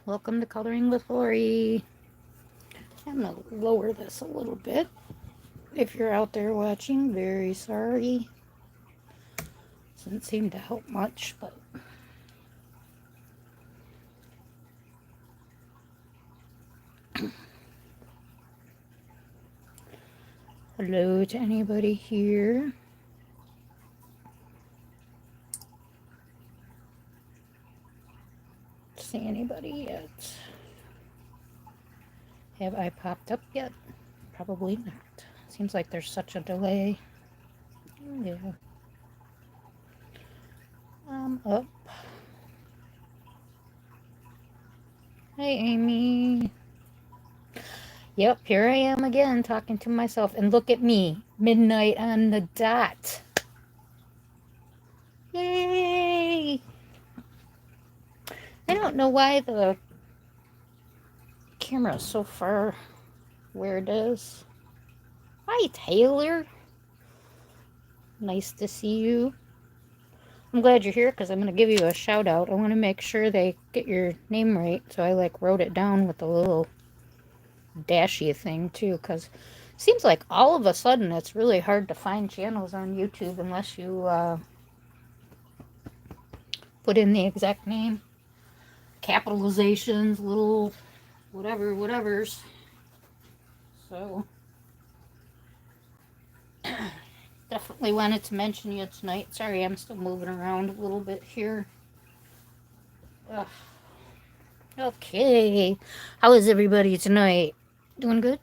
Welcome to Coloring with Lorri. I'm going to lower this a little bit. If you're out there watching, very sorry. Doesn't seem to help much, but hello to anybody here. See anybody yet? Have I popped up yet? Probably not. Seems like there's such a delay. Oh, yeah. I'm up. Hey, Amy. Yep, here I am again talking to myself. And look at me, midnight on the dot. Yay! I don't know why the camera is so far where it is. Hi, Taylor. Nice to see you. I'm glad you're here because I'm going to give you a shout out. I want to make sure they get your name right. So I wrote it down with a little dashy thing too, because it seems like all of a sudden it's really hard to find channels on YouTube unless you put in the exact name. Capitalizations, little whatevers. So definitely wanted to mention you tonight. Sorry, I'm still moving around a little bit here. Ugh. Okay. How is everybody tonight? Doing good?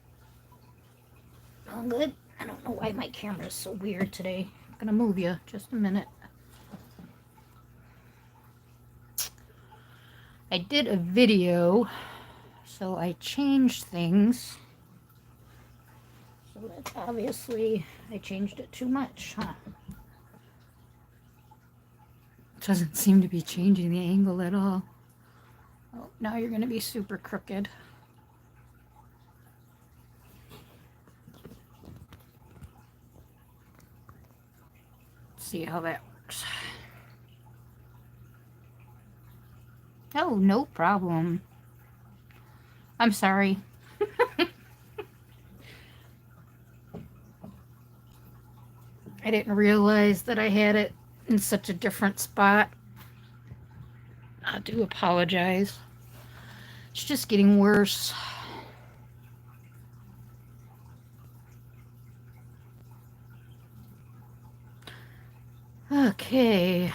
Doing good? I don't know why my camera is so weird today. I'm gonna move you just a minute. I did a video, so I changed things. So that's obviously I changed it too much, huh? Doesn't seem to be changing the angle at all. Oh, now you're gonna be super crooked. Let's see how that works. Oh, no problem. I'm sorry. I didn't realize that I had it in such a different spot. I do apologize. It's just getting worse. Okay.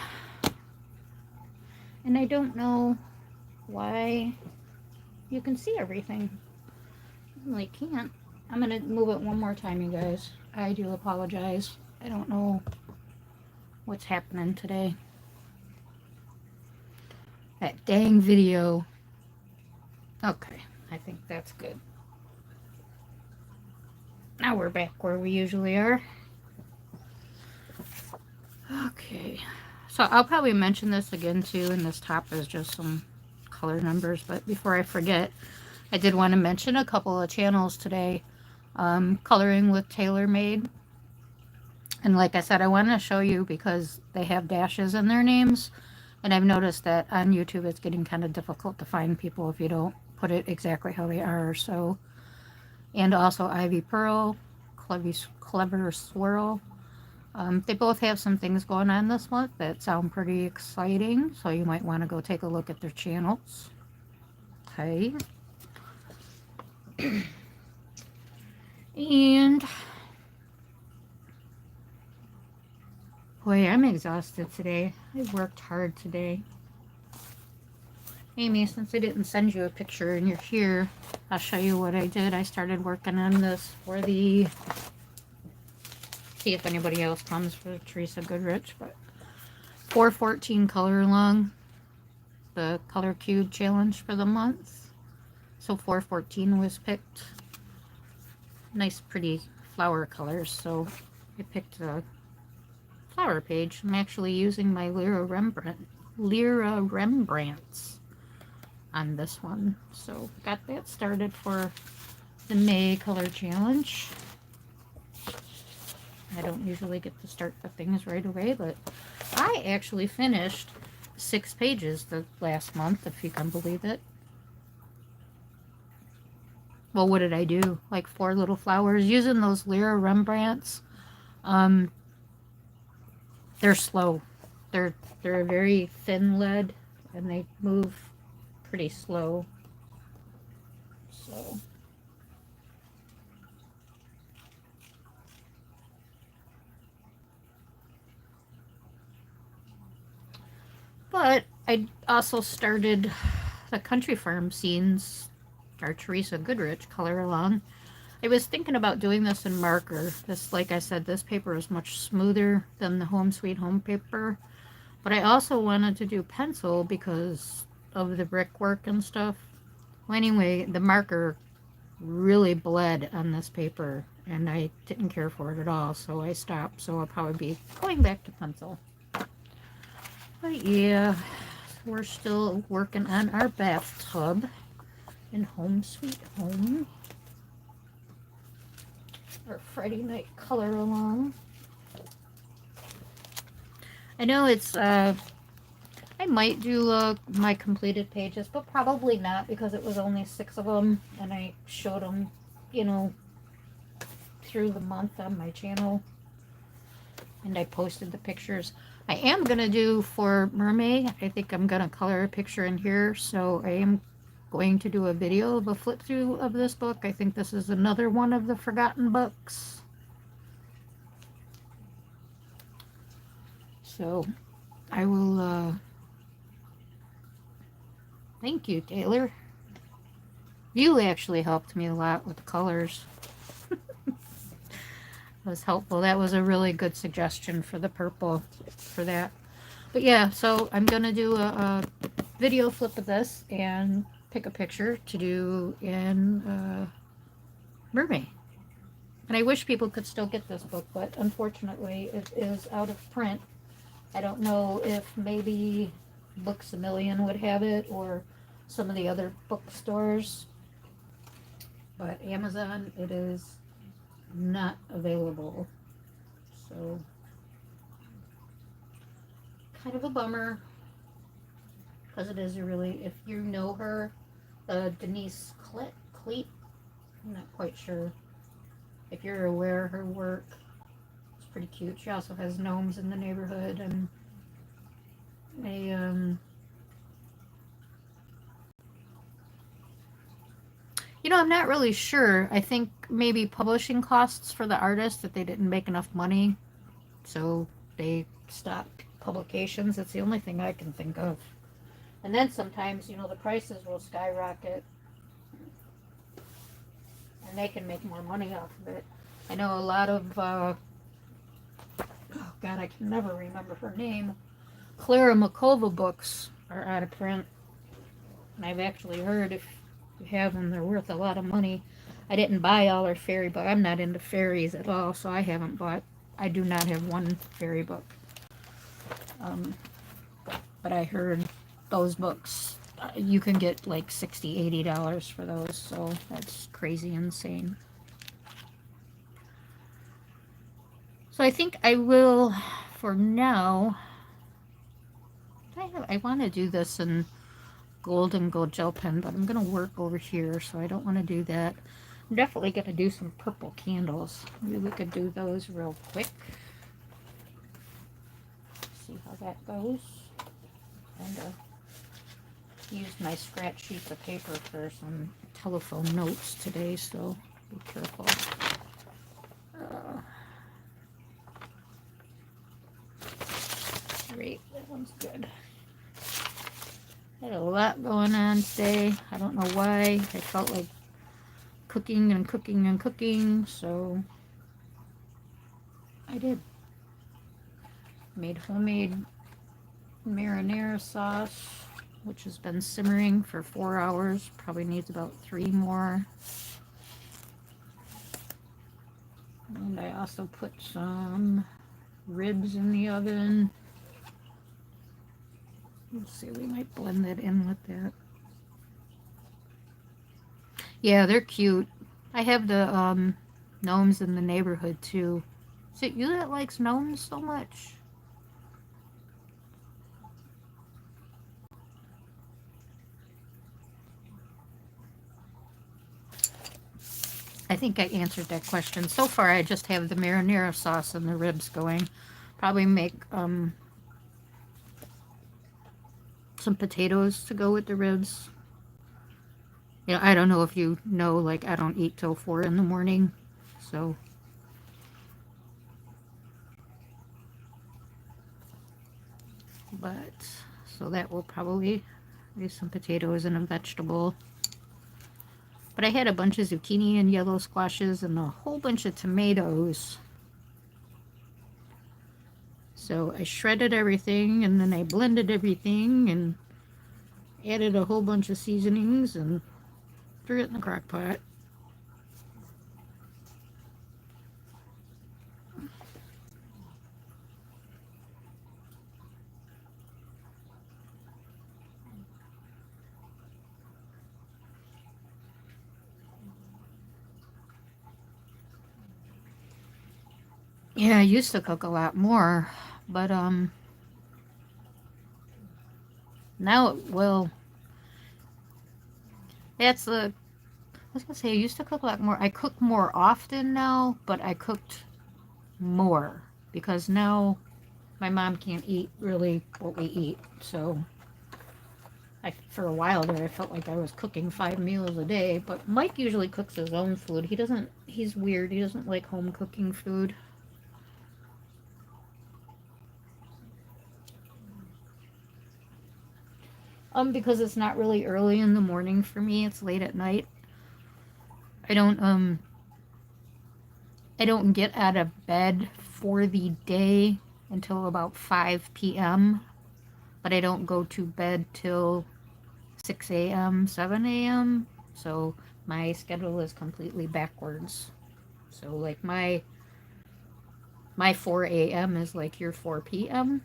And I don't know why you can see everything. I really can't. I'm going to move it one more time, you guys. I do apologize. I don't know what's happening today. That dang video. Okay, I think that's good. Now we're back where we usually are. Okay, so I'll probably mention this again too, and this top is just some color numbers, but before I forget, I did want to mention a couple of channels today. Coloring with TaylorMade. And like I said, I want to show you because they have dashes in their names. And I've noticed that on YouTube it's getting kind of difficult to find people if you don't put it exactly how they are. So, and also Ivy Pearl, Clever Swirl. They both have some things going on this month that sound pretty exciting. So you might want to go take a look at their channels. Okay. And boy, I'm exhausted today. I worked hard today. Amy, since I didn't send you a picture and you're here, I'll show you what I did. I started working on this for the, see if anybody else comes for Teresa Goodrich, but 414 color along, the color cube challenge for the month. So 414 was picked. Nice pretty flower colors, so I picked a flower page. I'm actually using my Lyra Rembrandts on this one. So got that started for the May color challenge. I don't usually get to start the things right away, but I actually finished 6 pages the last month, if you can believe it. well, what did I do? Like 4 little flowers using those Lyra Rembrandts. Um, they're slow. They're they're a very thin lead, and they move pretty slow. So, but I also started the Country Farm Scenes, our Teresa Goodrich color along. I was thinking about doing this in marker. This, like I said, this paper is much smoother than the Home Sweet Home paper. But I also wanted to do pencil because of the brickwork and stuff. Well, anyway, the marker really bled on this paper, and I didn't care for it at all, so I stopped. So I'll probably be going back to pencil. But yeah, we're still working on our bathtub in Home Sweet Home. Our Friday night color along. I know it's, I might do my completed pages, but probably not because it was only 6 of them, and I showed them, you know, through the month on my channel, and I posted the pictures. I am going to do for Mermaid, I think I'm going to color a picture in here, so I am going to do a video of a flip through of this book. I think this is another one of the forgotten books. So I will, thank you, Taylor. You actually helped me a lot with the colors. It was helpful. That was a really good suggestion for the purple for that. But yeah, so I'm going to do a video flip of this and pick a picture to do in Mermaid. And I wish people could still get this book, but unfortunately it is out of print. I don't know if maybe Books A Million would have it or some of the other bookstores, but Amazon, it is not available. So, kind of a bummer, because it is a really, if you know her, Denise Cleet, I'm not quite sure if you're aware of her work. It's pretty cute. She also has gnomes in the neighborhood and a, you know, I'm not really sure. I think maybe publishing costs for the artist, that they didn't make enough money, so they stopped publications. It's the only thing I can think of. And then sometimes, you know, the prices will skyrocket and they can make more money off of it. I know a lot of, oh God, I can never remember her name. Clara Makova books are out of print. And I've actually heard if you have them, they're worth a lot of money. I didn't buy all her fairy book. I'm not into fairies at all, so I haven't bought, I do not have one fairy book. But I heard those books, you can get like $60, $80 for those, so that's crazy insane. So I think I will, for now, I want to do this in gold and gold gel pen, but I'm going to work over here, so I don't want to do that. I'm definitely going to do some purple candles. Maybe we could do those real quick. See how that goes. And use my scratch sheets of paper for some telephone notes today, so be careful. Great, that one's good. Had a lot going on today. I don't know why. I felt like cooking and cooking and cooking, so I did. Made homemade marinara sauce, which has been simmering for 4 hours. Probably needs about 3 more. And I also put some ribs in the oven. Let's see, we might blend that in with that. Yeah, they're cute. I have the gnomes in the neighborhood too. Is it you that likes gnomes so much? I think I answered that question. So far, I just have the marinara sauce and the ribs going. Probably make some potatoes to go with the ribs. Yeah, I don't know if you know, like, I don't eat till 4 in the morning. So, but, so that will probably be some potatoes and a vegetable. But I had a bunch of zucchini and yellow squashes and a whole bunch of tomatoes. So I shredded everything and then I blended everything and added a whole bunch of seasonings and threw it in the crock pot. Yeah, I used to cook a lot more, but now, well, that's the, I was gonna say I used to cook a lot more. I cook more often now, but I cooked more because now my mom can't eat really what we eat. So for a while there, I felt like I was cooking 5 meals a day. But Mike usually cooks his own food. He doesn't. He's weird. He doesn't like home cooking food. Because it's not really early in the morning for me. It's late at night. I don't I don't get out of bed for the day until about 5 p.m., but I don't go to bed till 6 a.m., 7 a.m. So my schedule is completely backwards. So like my 4 a.m. is like your 4 p.m.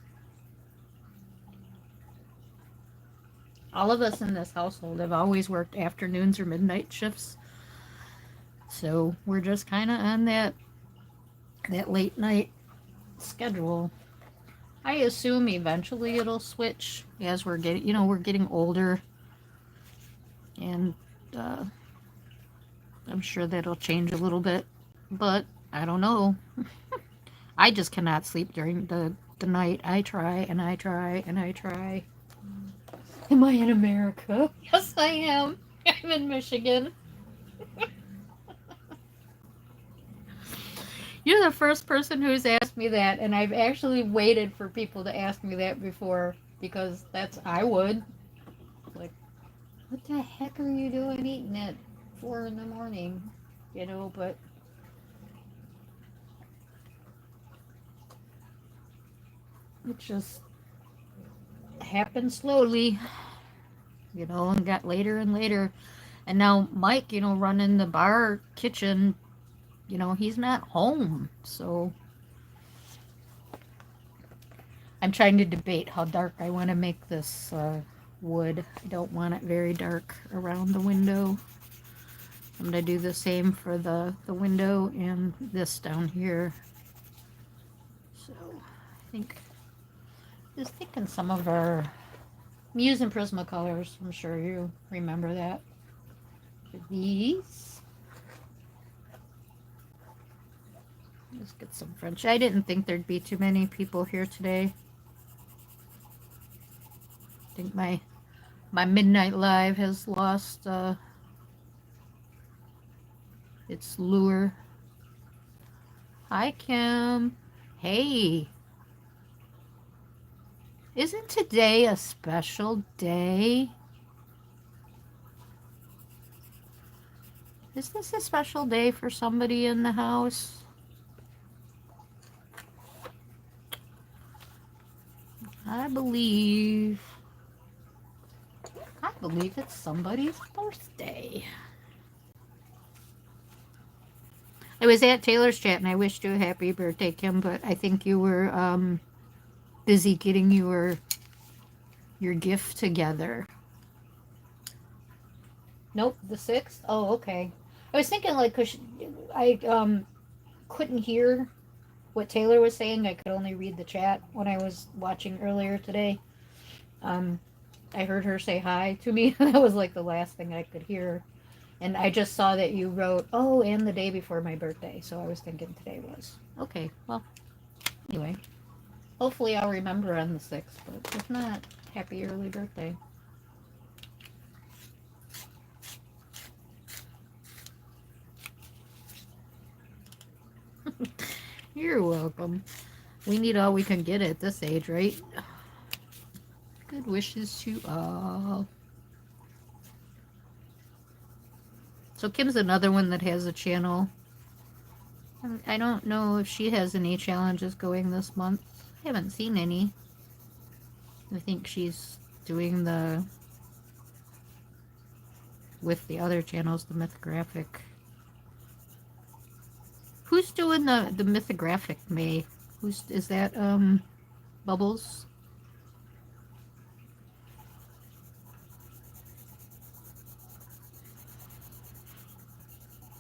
All of us in this household have always worked afternoons or midnight shifts. So we're just kind of on that late night schedule. I assume eventually it'll switch as we're getting older, and uh, I'm sure that'll change a little bit. But I don't know. I just cannot sleep during the night. I try and I try and I try. Am I in America? Yes, I am. I'm in Michigan. You're the first person who's asked me that, and I've actually waited for people to ask me that before because I would. Like, what the heck are you doing eating at 4 in the morning? But it just happened slowly, and got later and later. And now Mike, running the bar kitchen, he's not home. So I'm trying to debate how dark I want to make this wood. I don't want it very dark around the window. I'm going to do the same for the window and this down here. So I think, just thinking some of our Muse and Prismacolors. I'm sure you remember that. These. Let's get some French. I didn't think there'd be too many people here today. I think my midnight live has lost its lure. Hi, Kim. Hey. Isn't today a special day? Is this a special day for somebody in the house? I believe it's somebody's birthday. I was at Taylor's chat and I wished you a happy birthday, Kim, but I think you were busy getting your gift together. Nope, the 6th? Oh, okay. I was thinking, like, cause I couldn't hear what Taylor was saying. I could only read the chat when I was watching earlier today. I heard her say hi to me. That was like the last thing I could hear. And I just saw that you wrote, oh, and the day before my birthday. So I was thinking today was. Okay, well, anyway. Hopefully I'll remember on the 6th, but if not, happy early birthday. You're welcome. We need all we can get at this age, right? Good wishes to all. So Kim's another one that has a channel. I don't know if she has any challenges going this month. I haven't seen any. I think she's doing the, with the other channels, the mythographic. Who's doing the mythographic, May? Is that, Bubbles?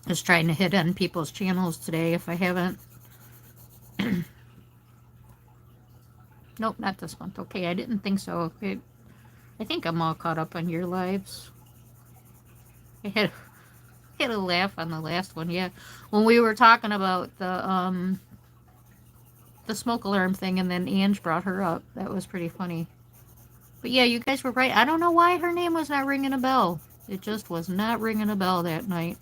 I was trying to hit on people's channels today if I haven't. Nope, not this month. Okay, I didn't think so. I think I'm all caught up on your lives. I had a laugh on the last one, yeah. When we were talking about the smoke alarm thing and then Ange brought her up. That was pretty funny. But yeah, you guys were right. I don't know why her name was not ringing a bell. It just was not ringing a bell that night.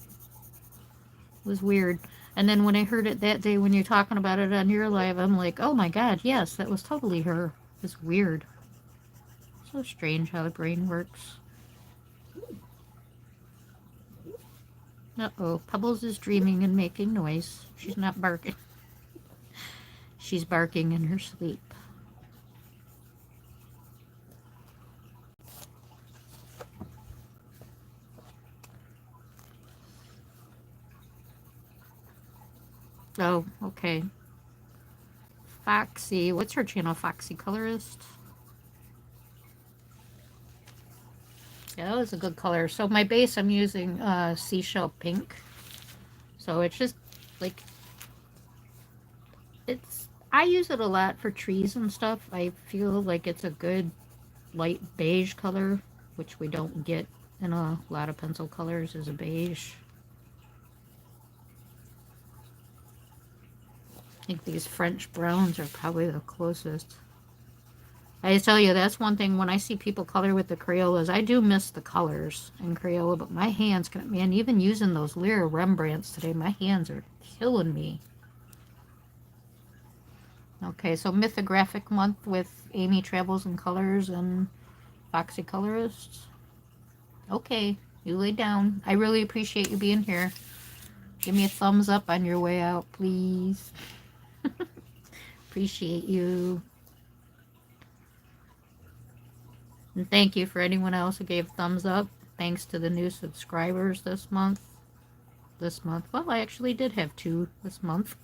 It was weird. And then when I heard it that day when you're talking about it on your live, I'm like, oh my god, yes, that was totally her. It's weird. So strange how the brain works. Uh-oh, Pebbles is dreaming and making noise. She's not barking. She's barking in her sleep. Oh, okay. Foxy. What's her channel? Foxy Colorist? Yeah, that was a good color. So my base, I'm using Seashell Pink. So it's just, like, I use it a lot for trees and stuff. I feel like it's a good light beige color, which we don't get in a lot of pencil colors, is a beige. I think these French browns are probably the closest. I tell you, that's one thing when I see people color with the Crayolas, I do miss the colors in Crayola, but my hands, man, even using those Lyra Rembrandts today, my hands are killing me. Okay, so Mythographic Month with Amy Travels in Colors and Foxy Colorists. Okay, you lay down. I really appreciate you being here. Give me a thumbs up on your way out, please. Appreciate you. And thank you for anyone else who gave thumbs up. Thanks to the new subscribers this month. Well, I actually did have 2 this month.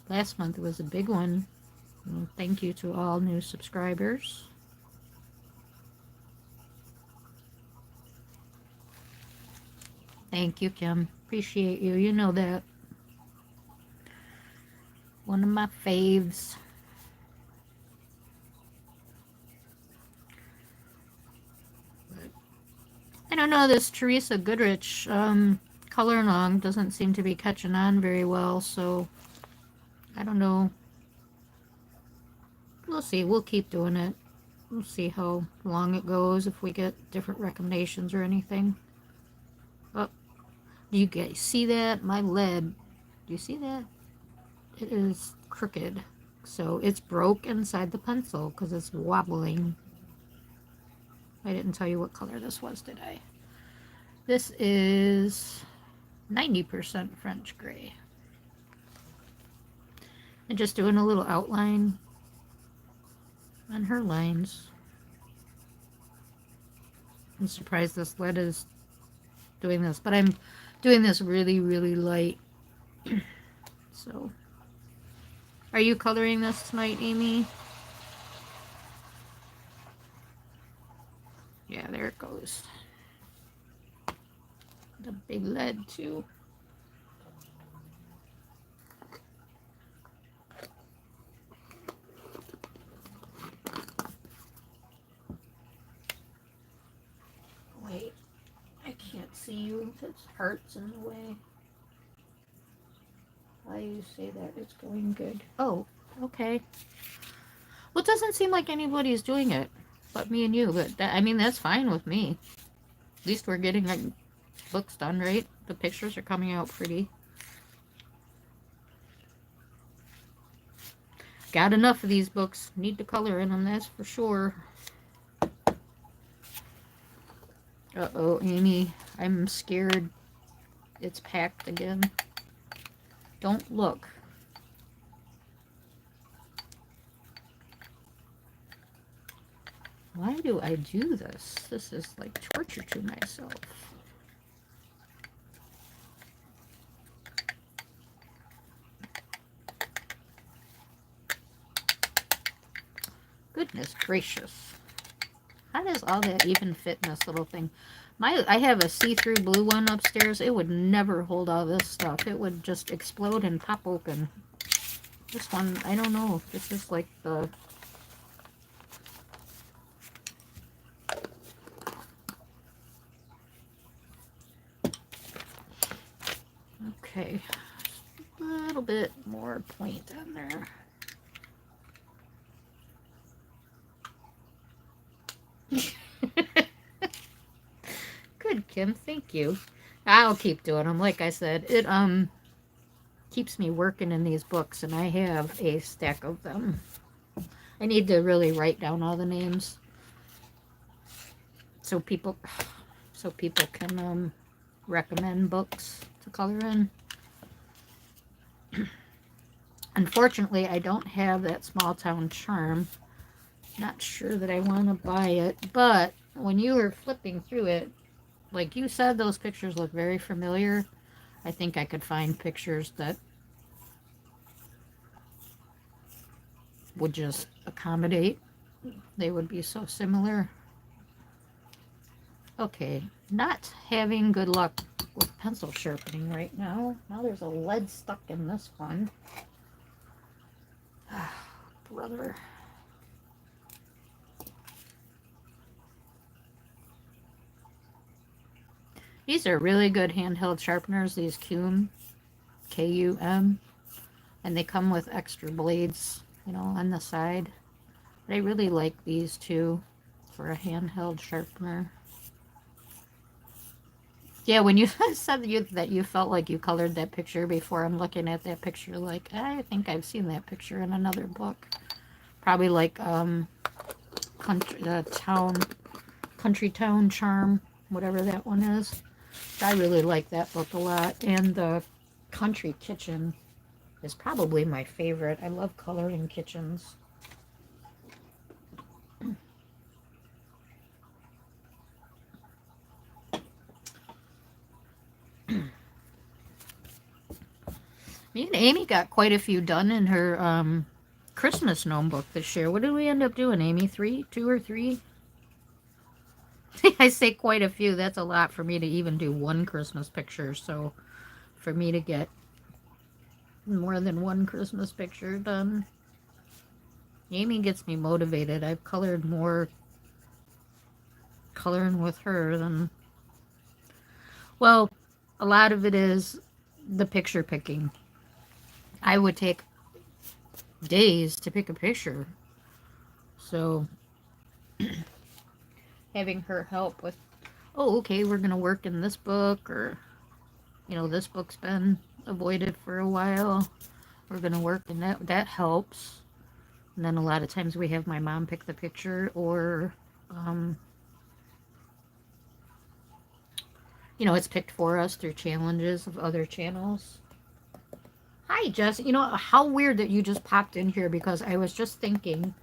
Last month was a big one. Well, thank you to all new subscribers. Thank you, Kim. Appreciate you. You know that. One of my faves. I don't know, this Teresa Goodrich color along doesn't seem to be catching on very well, so I don't know. We'll see. We'll keep doing it. We'll see how long it goes, if we get different recommendations or anything. Oh, do you guys see that? My lead. Do you see that? It is crooked. So it's broke inside the pencil because it's wobbling. I didn't tell you what color this was, did I? This is 90% French gray. And just doing a little outline on her lines. I'm surprised this lead is doing this, but I'm doing this really, really light. So, are you coloring this tonight, Amy? Yeah, there it goes. The big lead, too. Wait, I can't see you if it's hearts in the way. Why you say that it's going good? Oh, okay. Well, it doesn't seem like anybody's doing it but me and you, but that, I mean, that's fine with me. At least we're getting like books done, right? The pictures are coming out pretty. Got enough of these books. Need to color in them, that's for sure. Uh-oh, Amy. I'm scared it's packed again. Don't look. Why do I do this? This is like torture to myself. Goodness gracious. How does all that even fit in this little thing? I have a see-through blue one upstairs. It would never hold all this stuff. It would just explode and pop open. This one, I don't know. This is like the... Okay. A little bit more point on there. Good, Kim. Thank you. I'll keep doing them. Like I said, it keeps me working in these books, and I have a stack of them. I need to really write down all the names so people can recommend books to color in. Unfortunately, I don't have that small town charm. Not sure that I want to buy it, but when you were flipping through it, like you said, those pictures look very familiar. I think I could find pictures that would just accommodate. They would be so similar. Okay, not having good luck with pencil sharpening right now. Now there's a lead stuck in this one. Brother. These are really good handheld sharpeners, these Cum, K-U-M, and they come with extra blades, you know, on the side. But I really like these two for a handheld sharpener. Yeah, when you said that you felt like you colored that picture before, I'm looking at that picture like, I think I've seen that picture in another book. Probably like Country Town Charm, whatever that one is. I really like that book a lot. And the Country Kitchen is probably my favorite. I love coloring kitchens. Me and Amy got quite a few done in her Christmas gnome book this year. What did we end up doing, Amy? 2 or 3? I say quite a few. That's a lot for me to even do one Christmas picture. So for me to get more than one Christmas picture done, Amy gets me motivated. I've colored more coloring with her than... Well, a lot of it is the picture picking. I would take days to pick a picture. So having her help with, oh, okay, we're going to work in this book, or, you know, this book's been avoided for a while. We're going to work in that. That helps. And then a lot of times we have my mom pick the picture, or, you know, it's picked for us through challenges of other channels. Hi, Jess. You know, how weird that you just popped in here, because I was just thinking,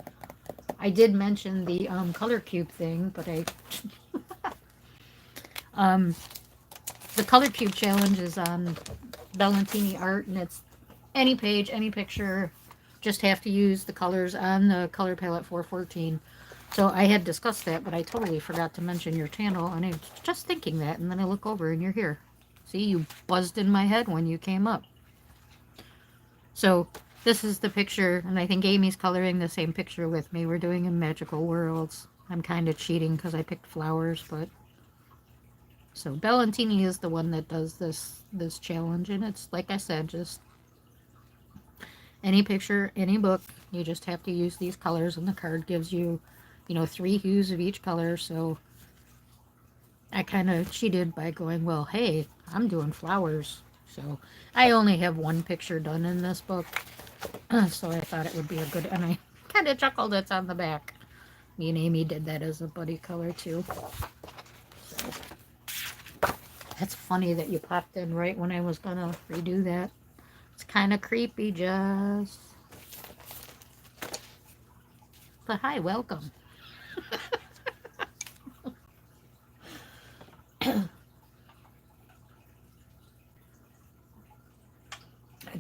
I did mention the color cube thing, but I... the color cube challenge is on Bellantini Art, and it's any page, any picture, just have to use the colors on the color palette 414. So I had discussed that, but I totally forgot to mention your channel, and I was just thinking that, and then I look over and you're here. See, you buzzed in my head when you came up. So this is the picture, and I think Amy's coloring the same picture with me. We're doing in Magical Worlds. I'm kind of cheating because I picked flowers, but So Bellantini is the one that does this challenge, and it's like I said, just any picture, any book. You just have to use these colors, and the card gives you, 3 hues of each color. So I kind of cheated by going, well, hey, I'm doing flowers. So I only have one picture done in this book, so I thought it would be a good, and I kind of chuckled it's on the back. Me and Amy did that as a buddy color too. So that's funny that you popped in right when I was gonna redo that. It's kind of creepy, Jess. But hi, welcome.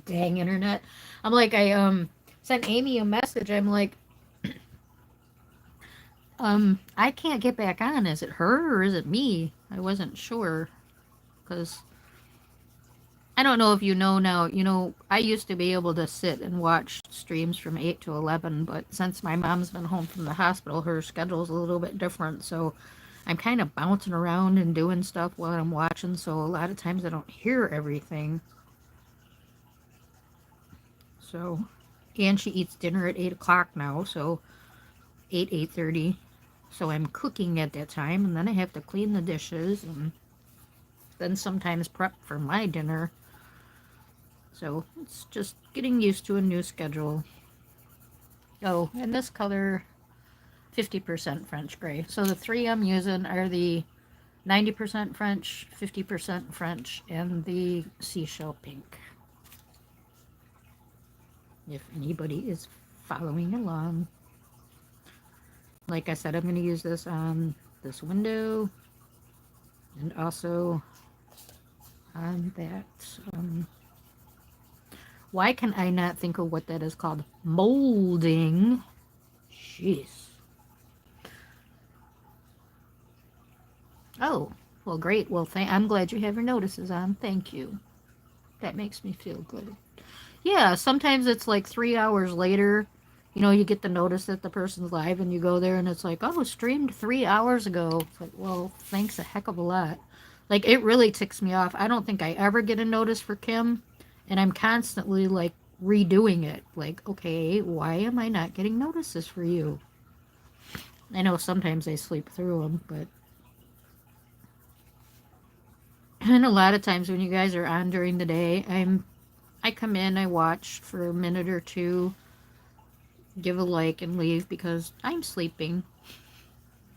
Dang internet. I'm like, I sent Amy a message. I'm like, I can't get back on. Is it her or is it me? I wasn't sure. Because I don't know if you know now, I used to be able to sit and watch streams from 8 to 11, but since my mom's been home from the hospital, her schedule's a little bit different, so I'm kind of bouncing around and doing stuff while I'm watching, so a lot of times I don't hear everything. So, and she eats dinner at 8 o'clock now, so 8:30. So I'm cooking at that time, and then I have to clean the dishes, and then sometimes prep for my dinner. So it's just getting used to a new schedule. Oh, and this color, 50% French gray. So the 3 I'm using are the 90% French, 50% French, and the seashell pink. If anybody is following along. Like I said, I'm going to use this on this window and also on that. Why can I not think of what that is called? Molding. Jeez. Oh, well, great. Well, I'm glad you have your notices on. Thank you. That makes me feel good. Yeah, sometimes it's like 3 hours later, you get the notice that the person's live and you go there and it's like, oh, streamed 3 hours ago. It's like, well, thanks a heck of a lot. Like, it really ticks me off. I don't think I ever get a notice for Kim, and I'm constantly like redoing it. Like, okay, why am I not getting notices for you? I know sometimes I sleep through them, but. And a lot of times when you guys are on during the day, I come in, I watch for a minute or two, give a like, and leave because I'm sleeping.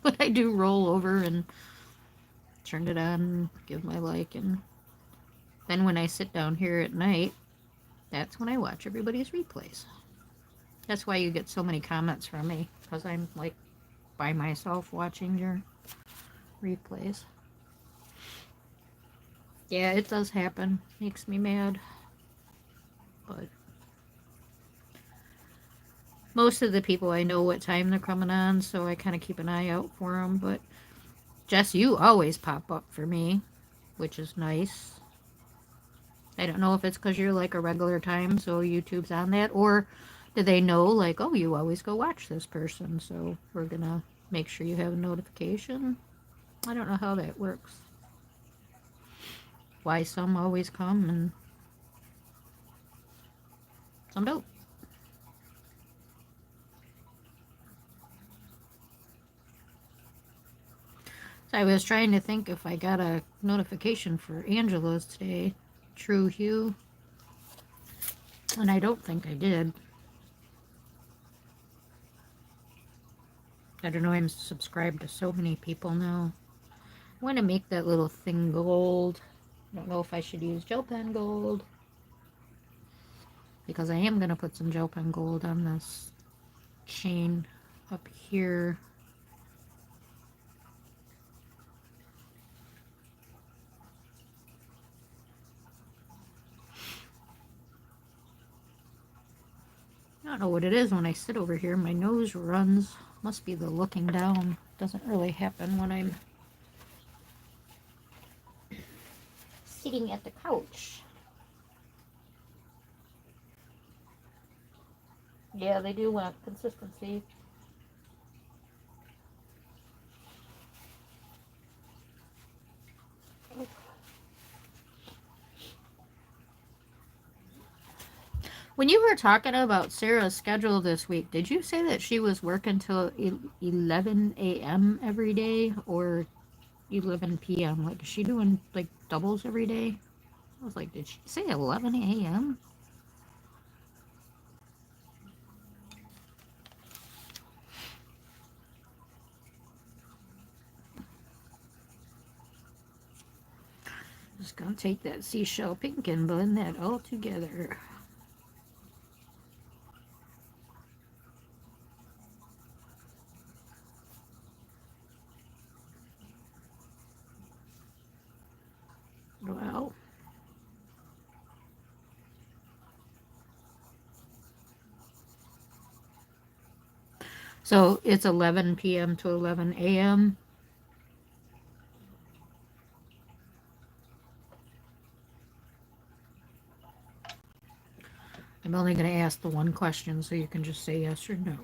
But I do roll over and turn it on and give my like. And then when I sit down here at night, that's when I watch everybody's replays. That's why you get so many comments from me, because I'm like by myself watching your replays. Yeah, it does happen. Makes me mad. But most of the people I know what time they're coming on, so I kind of keep an eye out for them. But Jess, you always pop up for me, which is nice. I don't know if it's because you're like a regular time, so YouTube's on that, or do they know, like, oh, you always go watch this person, so we're gonna make sure you have a notification? I don't know how that works. Why some always come and some don't. So I was trying to think if I got a notification for Angela's today. True Hue. And I don't think I did. I don't know, I'm subscribed to so many people now. I want to make that little thing gold. I don't know if I should use gel pen gold, because I am going to put some gel pen gold on this chain up here. I don't know what it is when I sit over here. My nose runs. Must be the looking down. Doesn't really happen when I'm sitting at the couch. Yeah, they do want consistency. When you were talking about Sarah's schedule this week, did you say that she was working till 11 a.m. every day or 11 p.m.? Like, is she doing like doubles every day? I was like, did she say 11 a.m.? Just gonna take that seashell pink and blend that all together. Wow. So it's 11 p.m. to 11 a.m. I'm only going to ask the one question so you can just say yes or no.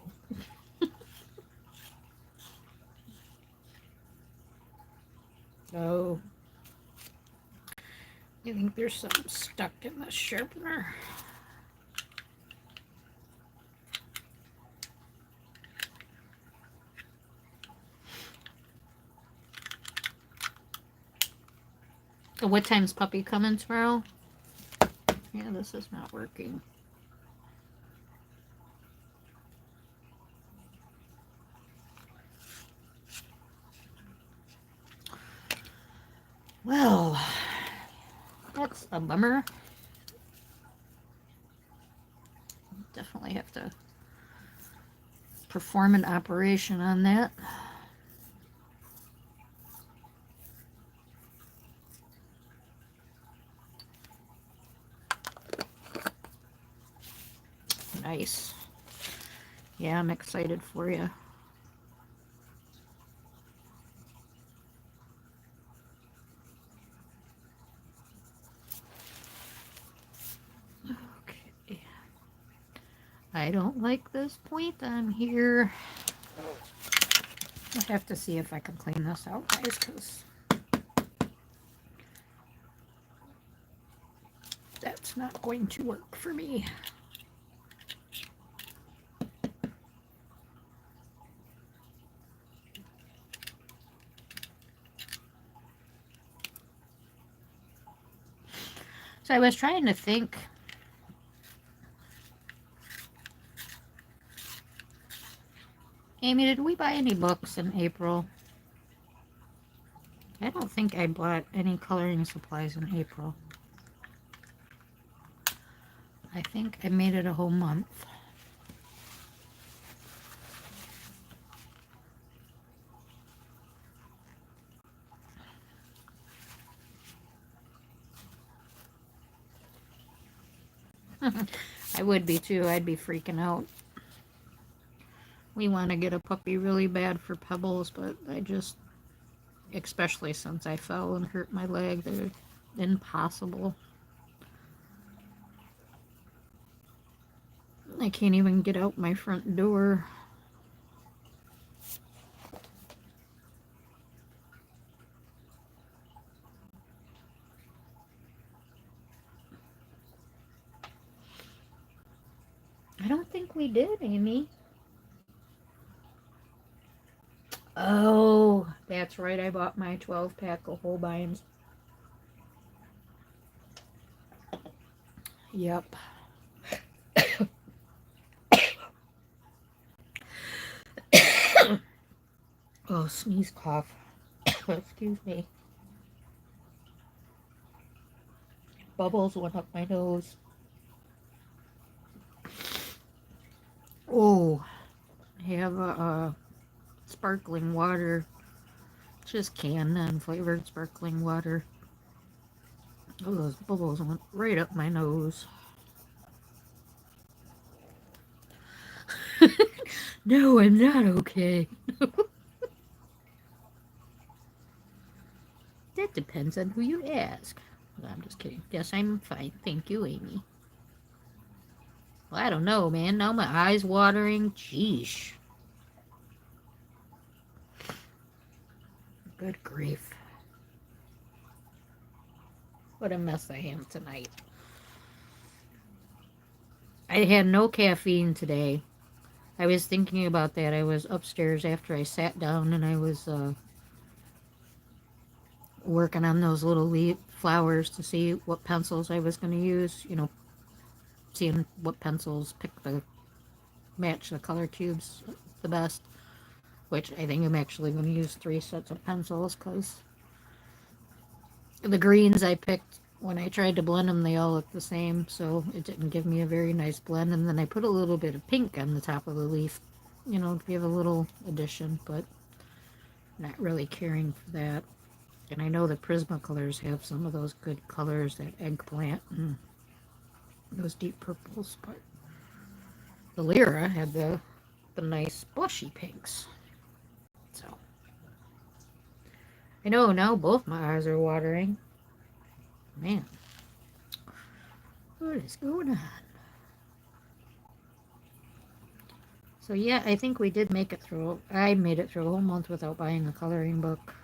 Oh, you think there's something stuck in the sharpener? So what time's Puppy coming tomorrow? Yeah, this is not working. Well, that's a bummer. Definitely have to perform an operation on that. Nice. Yeah, I'm excited for you. Okay. I don't like this point on here. I have to see if I can clean this out, guys, because that's not going to work for me. So I was trying to think. Amy, did we buy any books in April? I don't think I bought any coloring supplies in April. I think I made it a whole month. I would be too. I'd be freaking out. We want to get a puppy really bad for Pebbles, but I just, especially since I fell and hurt my leg, they're impossible. I can't even get out my front door. I don't think we did, Amy. Oh, that's right. I bought my 12-pack of Holbeins. Yep. Oh, sneeze cough. Excuse me. Bubbles went up my nose. Oh, I have a sparkling water. Just canned unflavored sparkling water. Oh, those bubbles went right up my nose. No, I'm not okay. That depends on who you ask. No, I'm just kidding. Yes, I'm fine. Thank you, Amy. Well, I don't know, man. Now my eyes watering. Jeesh. Good grief. What a mess I am tonight. I had no caffeine today. I was thinking about that. I was upstairs after I sat down and I was working on those little leaf flowers to see what pencils I was going to use. You know, seeing what pencils match the color cubes the best. Which I think I'm actually going to use 3 sets of pencils because the greens I picked when I tried to blend them, they all look the same, so it didn't give me a very nice blend. And then I put a little bit of pink on the top of the leaf, you know, to give a little addition, but not really caring for that. And I know the Prismacolors have some of those good colors, that eggplant and those deep purples, but the Lyra had the nice blushy pinks. So I know now both my eyes are watering. Man, what is going on? So yeah, I think we did make it through. I made it through a whole month without buying a coloring book.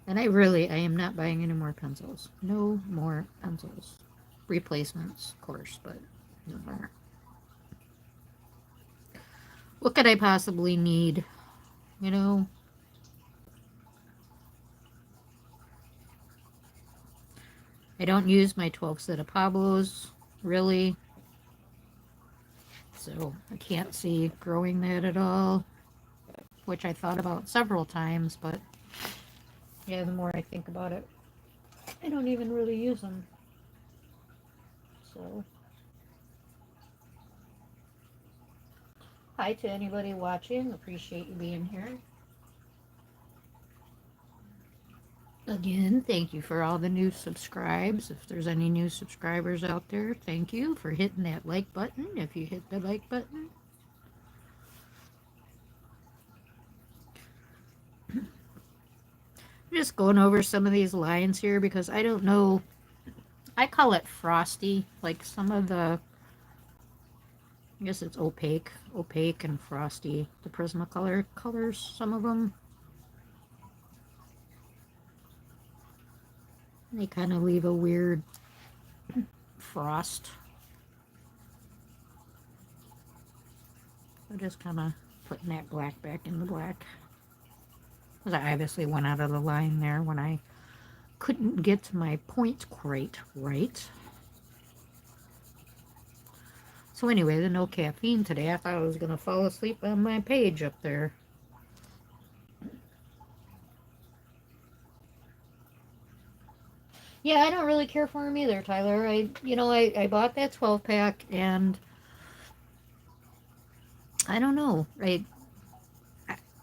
And I am not buying any more pencils. No more pencils. Replacements, of course, but no more. What could I possibly need? You know? I don't use my 12 set of Pablos, really. So I can't see growing that at all. Which I thought about several times, but yeah, the more I think about it, I don't even really use them. So, hi to anybody watching. Appreciate you being here. Again, thank you for all the new subscribes. If there's any new subscribers out there, thank you for hitting that like button. If you hit the like button. Just going over some of these lines here because I don't know. I call it frosty. Like some of the, I guess it's opaque and frosty. The Prismacolor colors, some of them. They kind of leave a weird frost. So just kind of putting that black back in the black. Because I obviously went out of the line there when I couldn't get my point quite right. So anyway, the no caffeine today. I thought I was going to fall asleep on my page up there. Yeah, I don't really care for them either, Tyler. I bought that 12-pack and I don't know.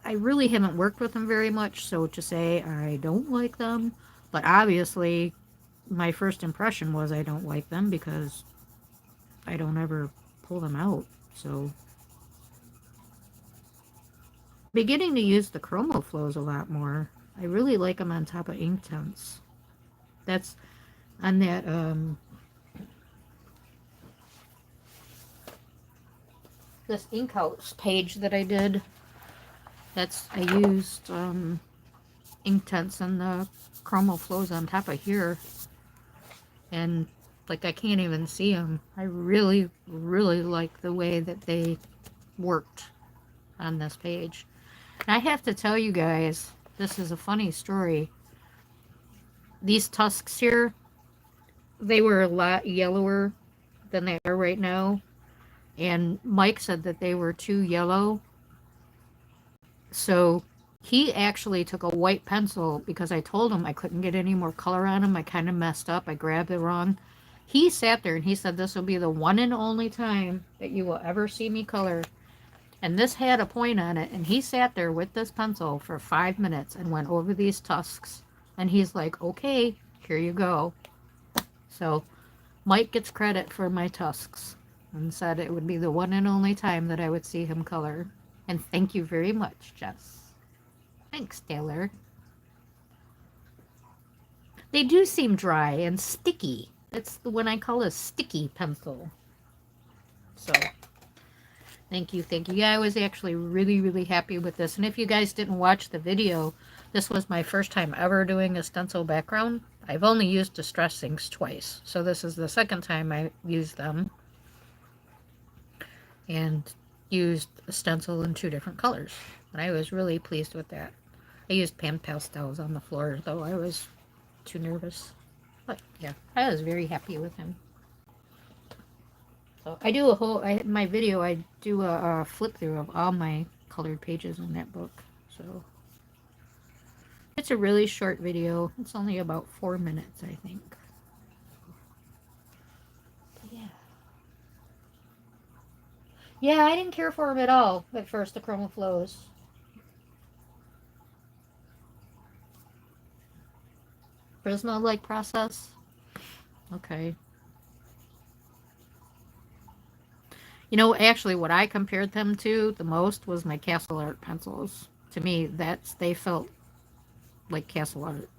I really haven't worked with them very much, so to say I don't like them, but obviously my first impression was I don't like them because I don't ever pull them out. So beginning to use the Chromo Flows a lot more. I really like them on top of Inktense. That's on that this Ink House page that I did. I used Inktense and the Chromo Flows on top of here, and like I can't even see them. I really like the way that they worked on this page. And I have to tell you guys, this is a funny story. These tusks here, they were a lot yellower than they are right now, and Mike said that they were too yellow. So he actually took a white pencil because I told him I couldn't get any more color on them. I kind of messed up. I grabbed it wrong. He sat there and he said, this will be the one and only time that you will ever see me color. And this had a point on it. And he sat there with this pencil for 5 minutes and went over these tusks. And he's like, okay, here you go. So Mike gets credit for my tusks and said it would be the one and only time that I would see him color. And thank you very much, Jess. Thanks, Taylor. They do seem dry and sticky. That's the one I call a sticky pencil. So, thank you. Yeah, I was actually really happy with this. And if you guys didn't watch the video, this was my first time ever doing a stencil background. I've only used Distress Inks twice, so this is the second time I used them, and used a stencil in 2 different colors. And I was really pleased with that. I used pan pastels on the floor, though I was too nervous. But yeah, I was very happy with him. So I do a whole, my video, I do a flip through of all my colored pages in that book. So it's a really short video. It's only about 4 minutes, I think. But yeah. Yeah, I didn't care for him at all at first, the Chroma Flows. Prisma-like process? Okay. You know, actually, what I compared them to the most was my Castle Art pencils. To me, they felt like Castle Art.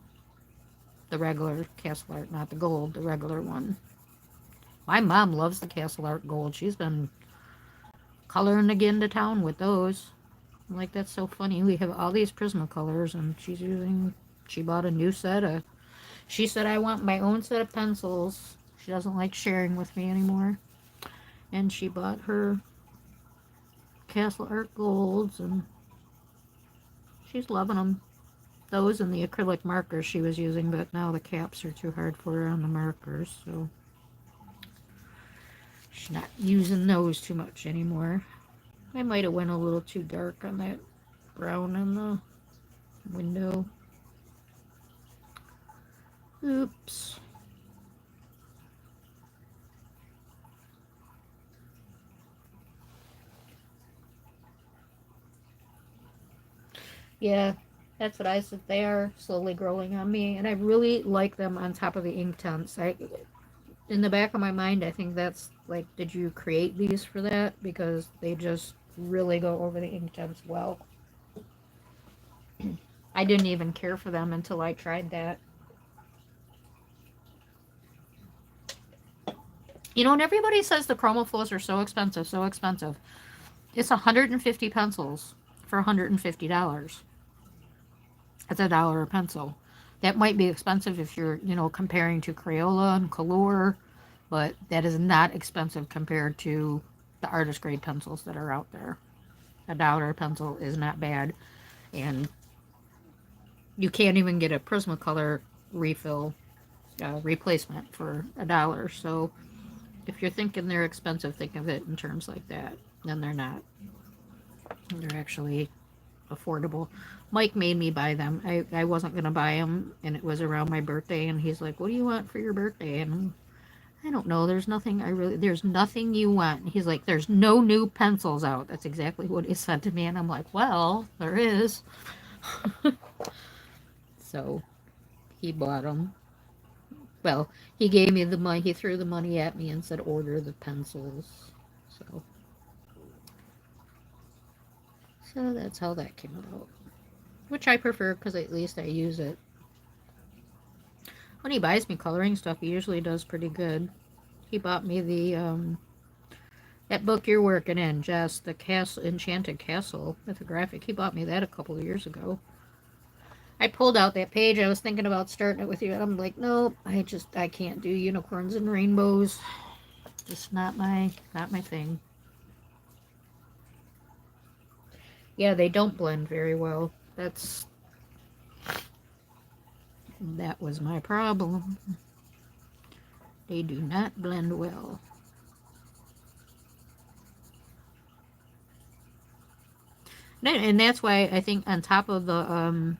The regular Castle Art, not the gold, the regular one. My mom loves the Castle Art gold. She's been coloring again to town with those. I'm like, that's so funny. We have all these Prismacolors, and she bought a new set of, she said, I want my own set of pencils. She doesn't like sharing with me anymore. And she bought her Castle Art golds, and she's loving them. Those and the acrylic markers she was using, but now the caps are too hard for her on the markers, so she's not using those too much anymore. I might have went a little too dark on that brown in the window. Oops. Yeah, that's what I said. They are slowly growing on me, and I really like them on top of the ink tints. In the back of my mind, I think that's like, did you create these for that? Because they just really go over the ink tints well. I didn't even care for them until I tried that. You know, and everybody says the Chroma Flows are so expensive, so expensive. It's 150 pencils for $150. That's $1 a pencil. That might be expensive if you're, comparing to Crayola and Color, but that is not expensive compared to the artist grade pencils that are out there. $1 a pencil is not bad, and you can't even get a Prismacolor refill replacement for $1. So if you're thinking they're expensive, think of it in terms like that. Then they're not. They're actually affordable. Mike made me buy them. I wasn't going to buy them, and it was around my birthday, and he's like, what do you want for your birthday? And I don't know. There's nothing you want. He's like, there's no new pencils out. That's exactly what he said to me, and I'm like, well, there is. So he bought them. Well, he gave me the money. He threw the money at me and said, order the pencils. So that's how that came about. Which I prefer because at least I use it. When he buys me coloring stuff, he usually does pretty good. He bought me that book you're working in, Jess, the Enchanted Castle mythographic. He bought me that a couple of years ago. I pulled out that page. I was thinking about starting it with you, and I'm like, nope, I can't do unicorns and rainbows. Just not my thing. Yeah, they don't blend very well. That was my problem. They do not blend well. And that's why I think on top of the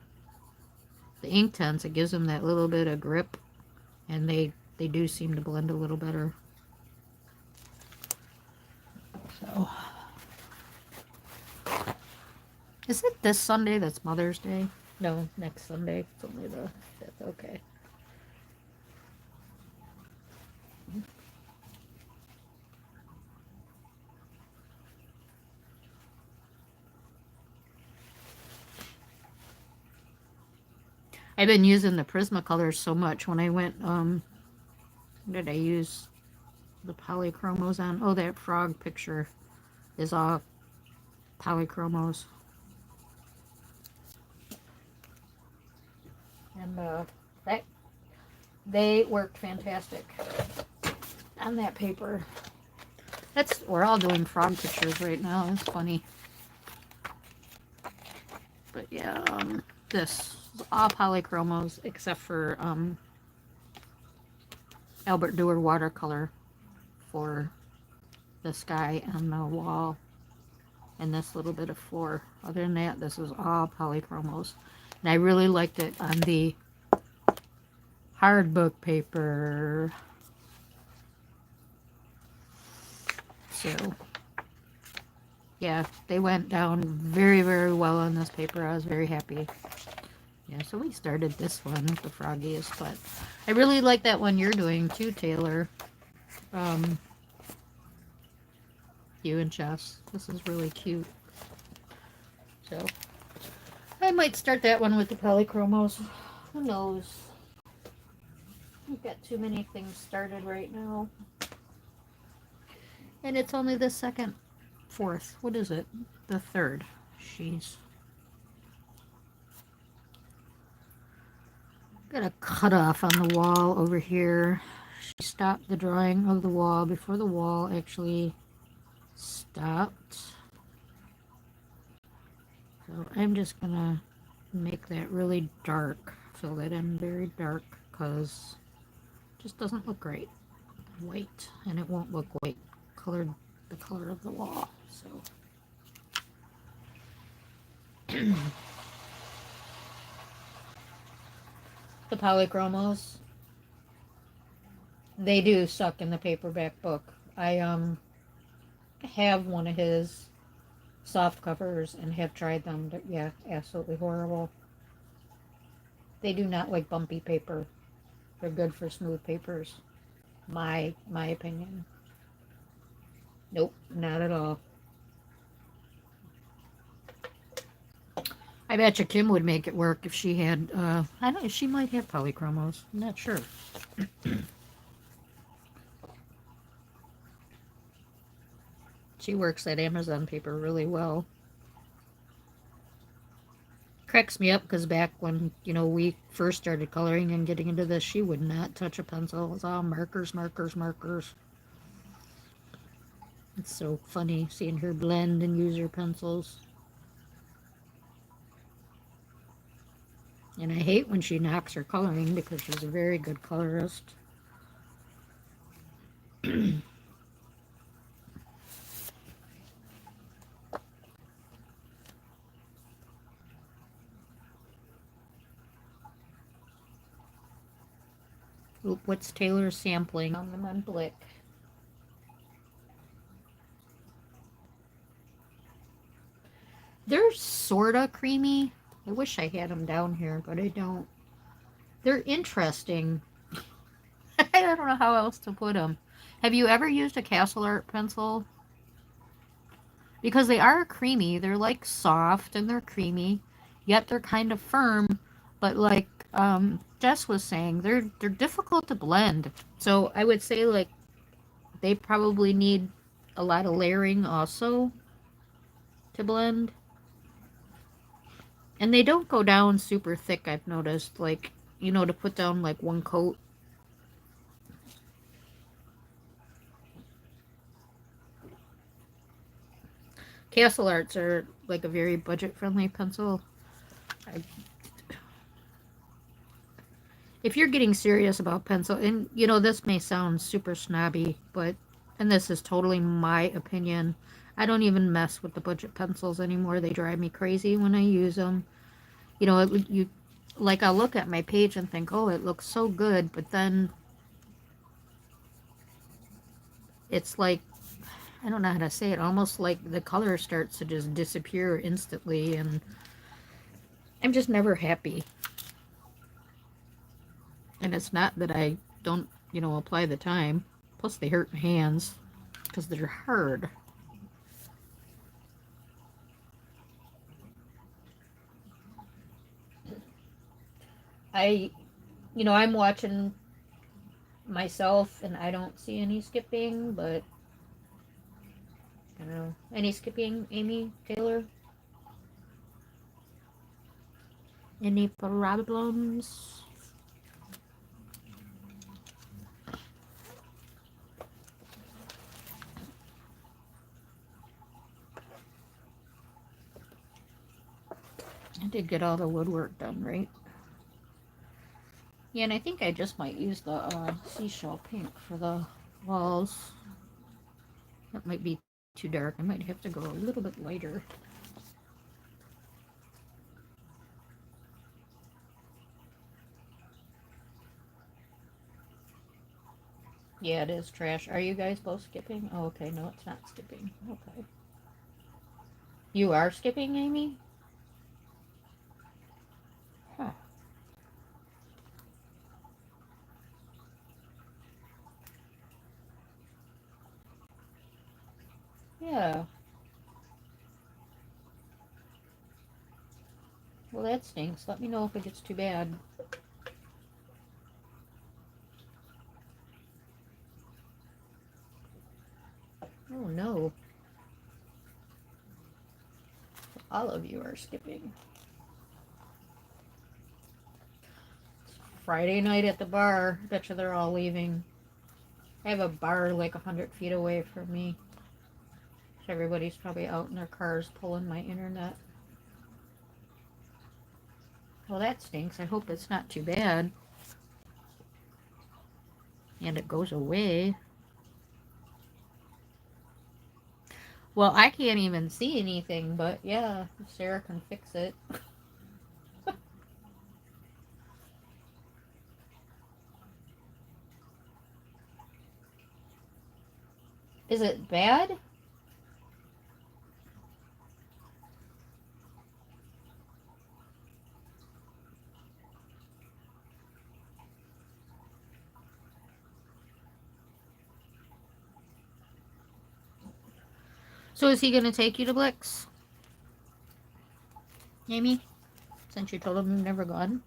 ink tints, it gives them that little bit of grip, and they do seem to blend a little better. So, is it this Sunday that's Mother's Day? No, next Sunday. It's only the 5th. Okay. I've been using the Prismacolors so much. When I went, what did I use the polychromos on? Oh, that frog picture is all polychromos. And that They worked fantastic on that paper. We're all doing frog pictures right now. It's funny. But yeah, this is all polychromos except for Albert Durer watercolor for the sky and the wall and this little bit of floor. Other than that, this is all polychromos. And I really liked it on the hard book paper. So, yeah, they went down very, very well on this paper. I was very happy. Yeah, so we started this one with the froggies, but I really like that one you're doing too, Taylor. You and Jess. This is really cute. So, I might start that one with the polychromos. Who knows? I've got too many things started right now. And it's only the fourth. What is it? The third. Jeez. Got a cutoff on the wall over here. She stopped the drawing of the wall before the wall actually stopped. So I'm just gonna make that really dark. Fill that in very dark because it just doesn't look great. White, and it won't look white colored the color of the wall. So the polychromos, they do suck in the paperback book. I have one of his soft covers and have tried them. Yeah, absolutely horrible. They do not like bumpy paper. They're good for smooth papers. My opinion. Nope, not at all. I bet you Kim would make it work if she had, I don't know, she might have polychromos. I'm not sure. She works that Amazon paper really well. Cracks me up because back when, we first started coloring and getting into this, she would not touch a pencil. It was all markers, markers, markers. It's so funny seeing her blend and use her pencils. And I hate when she knocks her coloring because she's a very good colorist. Oop, what's Taylor sampling on them on Blick? They're sorta creamy. I wish I had them down here, but I don't. They're interesting. I don't know how else to put them. Have you ever used a Castle Art pencil? Because they are creamy. They're like soft and they're creamy, yet they're kind of firm. But like Jess was saying, they're difficult to blend. So I would say like they probably need a lot of layering also to blend. And they don't go down super thick, I've noticed. Like, to put down like one coat. Castle Arts are like a very budget-friendly pencil. If you're getting serious about pencil, and this may sound super snobby, and this is totally my opinion, I don't even mess with the budget pencils anymore. They drive me crazy when I use them. Like I'll look at my page and think, oh, it looks so good, but then it's like, I don't know how to say it, almost like the color starts to just disappear instantly, and I'm just never happy. And it's not that I don't, apply the time. Plus they hurt my hands because they're hard. I'm watching myself and I don't see any skipping, but I don't know. Any skipping, Amy, Taylor? Any problems? did get all the woodwork done, right? Yeah, and I think I just might use the seashell pink for the walls. That might be too dark. I might have to go a little bit lighter. Yeah, it is trash. Are you guys both skipping? Oh, okay. No, it's not skipping. Okay. You are skipping, Amy? Huh. Yeah. Well, that stinks. Let me know if it gets too bad. Oh, no. All of you are skipping. Friday night at the bar. Betcha they're all leaving. I have a bar like 100 feet away from me. So everybody's probably out in their cars pulling my internet. Well, that stinks. I hope it's not too bad. And it goes away. Well, I can't even see anything, but yeah, Sarah can fix it. Is it bad? So is he going to take you to Blix? Amy? Since you told him you've never gone?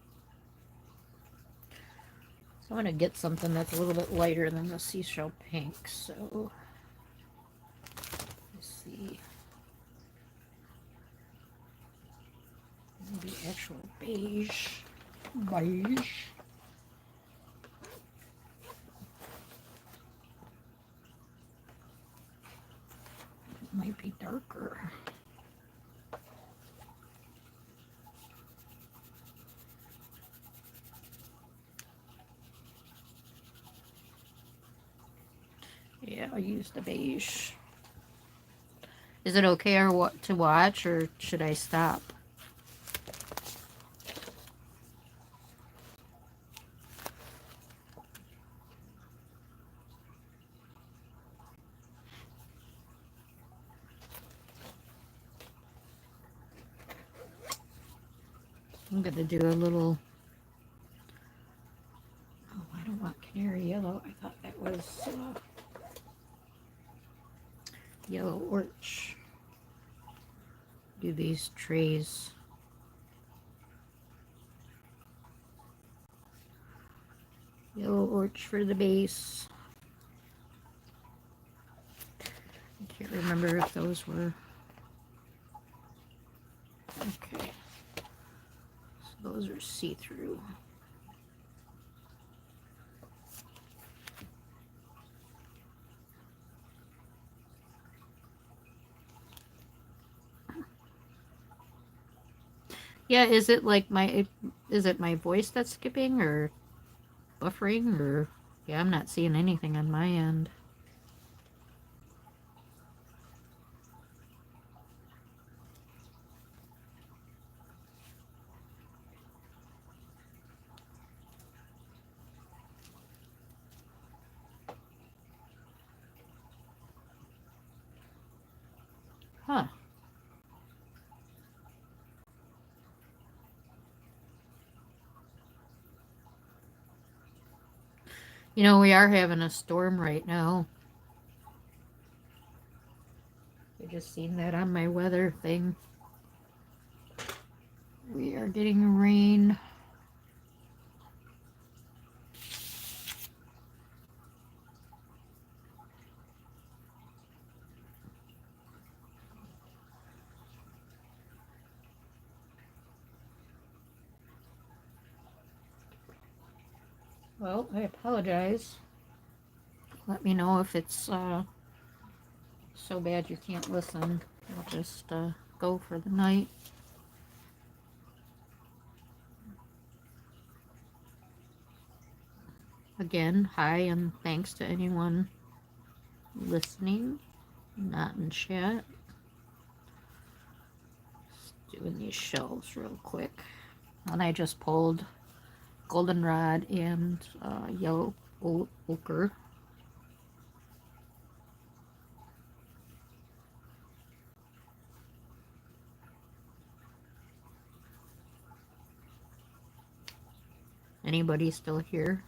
So I'm going to get something that's a little bit lighter than the seashell pink. So, let's see. Maybe actual beige. Beige. It might be darker. Yeah, I'll use the beige. Is it okay or what to watch, or should I stop? I'm gonna do a little. Oh, I don't want canary yellow. I thought that was yellow orch. Do these trays. Yellow orch for the base. I can't remember if those were. Okay. So those are see-through. Yeah, is it like is it my voice that's skipping or buffering or yeah, I'm not seeing anything on my end. Huh. You know, we are having a storm right now. I just seen that on my weather thing. We are getting rain. Well, I apologize. Let me know if it's so bad you can't listen. I'll just go for the night. Again, hi and thanks to anyone listening, not in chat. Just doing these shelves real quick. And I just pulled goldenrod and yellow ochre. Anybody still here?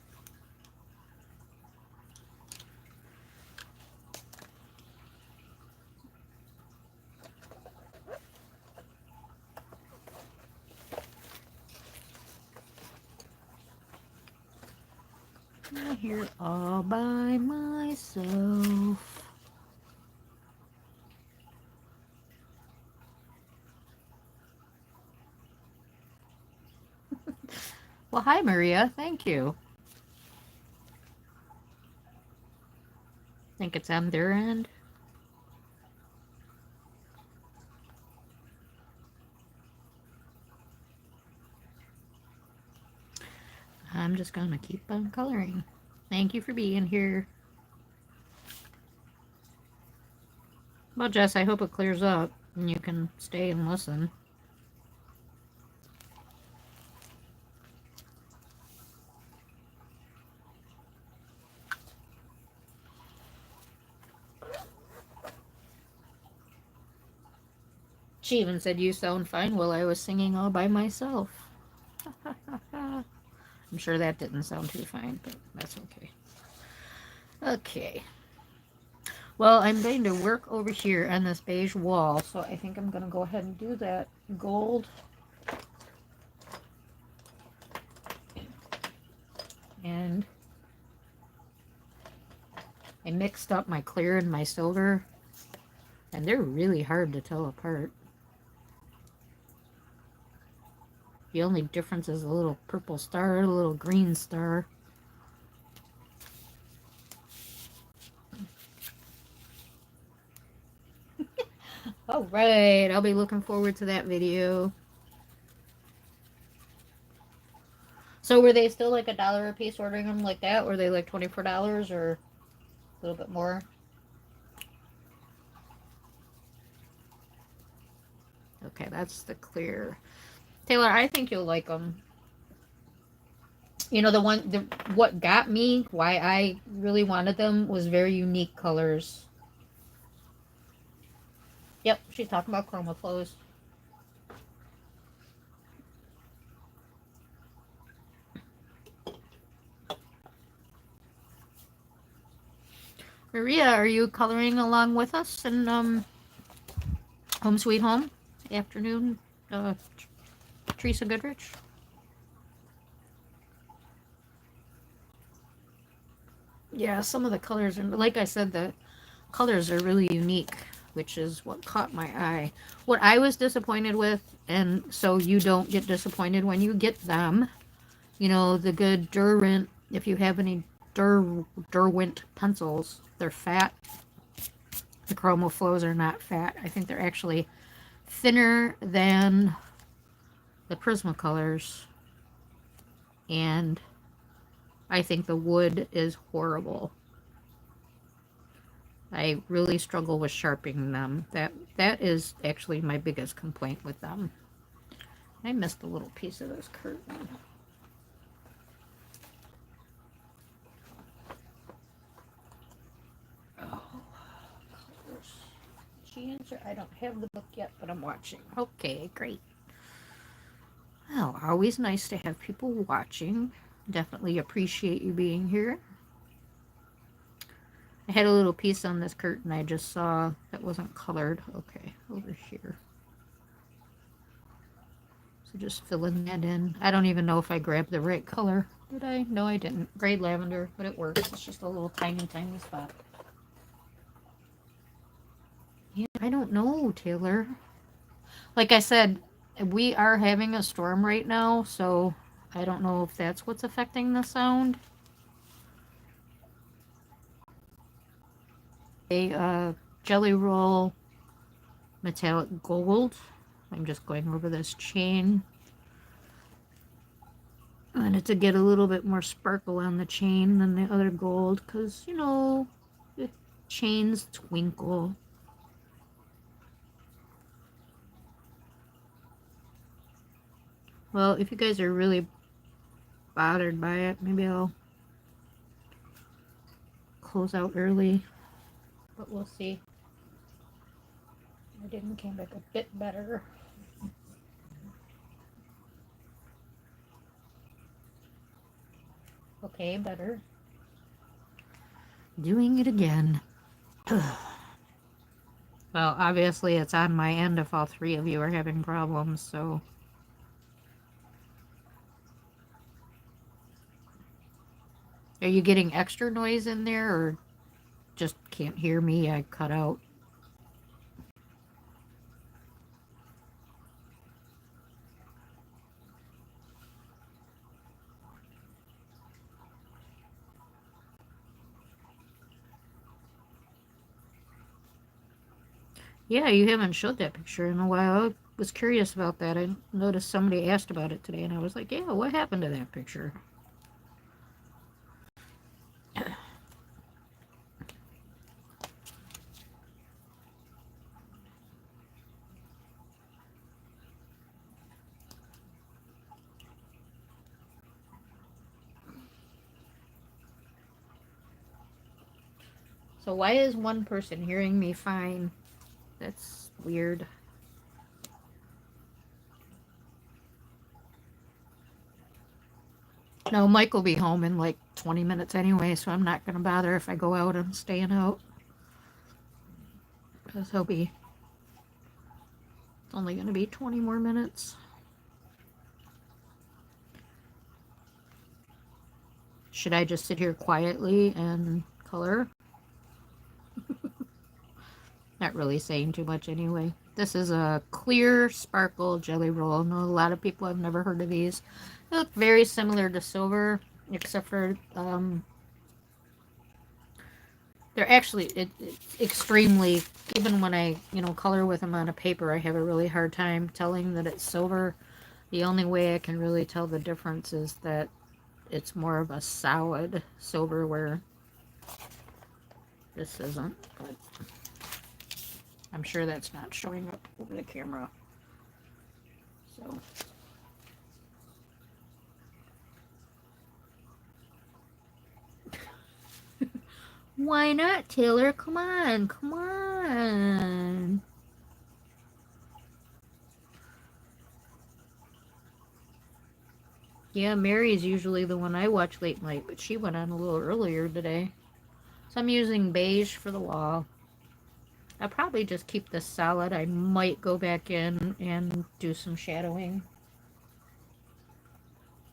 I'm here all by myself. Well, hi, Maria. Thank you. Think it's on their end? I'm just going to keep on coloring. Thank you for being here. Well, Jess, I hope it clears up and you can stay and listen. She even said you sound fine while I was singing all by myself. I'm sure that didn't sound too fine, but that's okay. Okay. Well, I'm going to work over here on this beige wall, so I think I'm going to go ahead and do that gold. And I mixed up my clear and my silver, and they're really hard to tell apart. The only difference is a little purple star, a little green star. All right, I'll be looking forward to that video. So were they still like $1 a piece ordering them like that? Were they like $24 or a little bit more? Okay, that's the clear. Taylor, I think you'll like them. You know, what got me, why I really wanted them, was very unique colors. Yep, she's talking about chroma flows. Maria, are you coloring along with us in Home Sweet Home? Afternoon, Teresa Goodrich? Yeah, some of the colors, and like I said, the colors are really unique, which is what caught my eye. What I was disappointed with, and so you don't get disappointed when you get them, you know, the good Derwent, if you have any Derwent pencils, they're fat. The chroma flows are not fat. I think they're actually thinner than the Prismacolors, and I think the wood is horrible. I really struggle with sharpening them. That is actually my biggest complaint with them. I missed a little piece of this curtain. Oh, colors. She answered. I don't have the book yet, but I'm watching. Okay, great. Well, always nice to have people watching. Definitely appreciate you being here. I had a little piece on this curtain I just saw that wasn't colored. Okay, over here. So just filling that in. I don't even know if I grabbed the right color. Did I? No, I didn't. Gray lavender, but it works. It's just a little tiny, tiny spot. Yeah, I don't know, Taylor. Like I said, we are having a storm right now, so I don't know if that's what's affecting the sound. A jelly roll metallic gold. I'm just going over this chain. And wanted to get a little bit more sparkle on the chain than the other gold because, you know, the chains twinkle. Well, if you guys are really bothered by it, maybe I'll close out early, but we'll see. I didn't came back a bit better. Okay, better. Doing it again. Well, obviously it's on my end if all three of you are having problems, so. Are you getting extra noise in there or just can't hear me? I cut out. Yeah, you haven't showed that picture in a while. I was curious about that. I noticed somebody asked about it today, and I was like, yeah, what happened to that picture? So why is one person hearing me fine? That's weird. No, Mike will be home in like 20 minutes anyway, so I'm not going to bother if I go out and staying out. Because he'll be... It's only going to be 20 more minutes. Should I just sit here quietly and color? Not really saying too much anyway. This is a clear sparkle jelly roll. I know a lot of people have never heard of these. They look very similar to silver, except for they're actually it's extremely. Even when I color with them on a paper, I have a really hard time telling that it's silver. The only way I can really tell the difference is that it's more of a solid silver, where this isn't. But I'm sure that's not showing up over the camera. So. Why not, Taylor? Come on, come on. Yeah, Mary's usually the one I watch late night, but she went on a little earlier today. So I'm using beige for the wall. I'll probably just keep this solid. I might go back in and do some shadowing.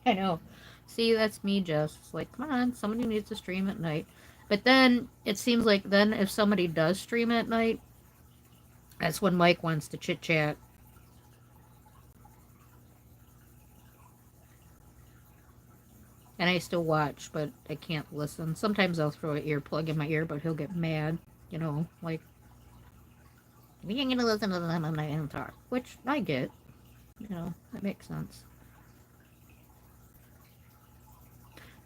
I know. See, that's me, Jess. It's like, come on, somebody needs to stream at night. But then, it seems like then if somebody does stream at night, that's when Mike wants to chit-chat. And I still watch, but I can't listen. Sometimes I'll throw an earplug in my ear, but he'll get mad. Like, we ain't gonna listen to them, I'm not gonna talk. Which, I get. That makes sense.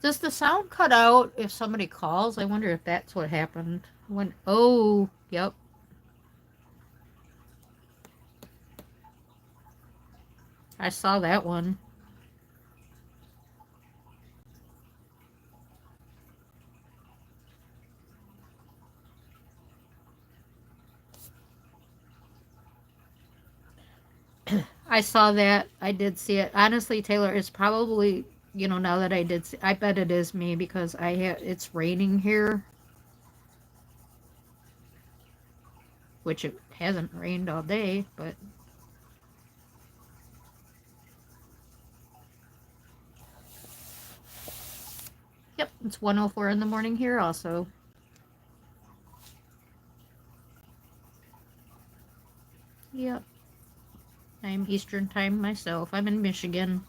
Does the sound cut out if somebody calls? I wonder if that's what happened. Oh, yep. I saw that one. I saw that. I did see it. Honestly, Taylor, it's probably, now that I did see, I bet it is me because it's raining here. Which it hasn't rained all day, but. Yep, it's 1:04 in the morning here also. Yep. I'm Eastern time myself. I'm in Michigan.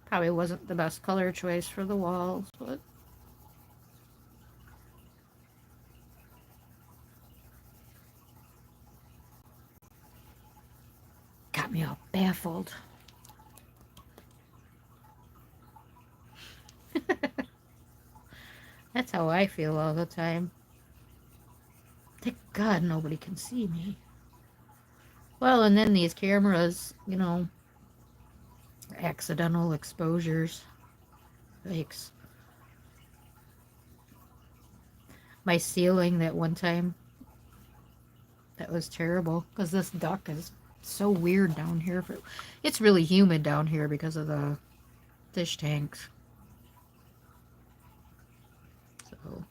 Probably wasn't the best color choice for the walls, but got me all baffled. That's how I feel all the time. Thank God nobody can see me. Well, and then these cameras, you know, accidental exposures. Yikes. My ceiling that one time, that was terrible because this duct is so weird down here. It's really humid down here because of the fish tanks. So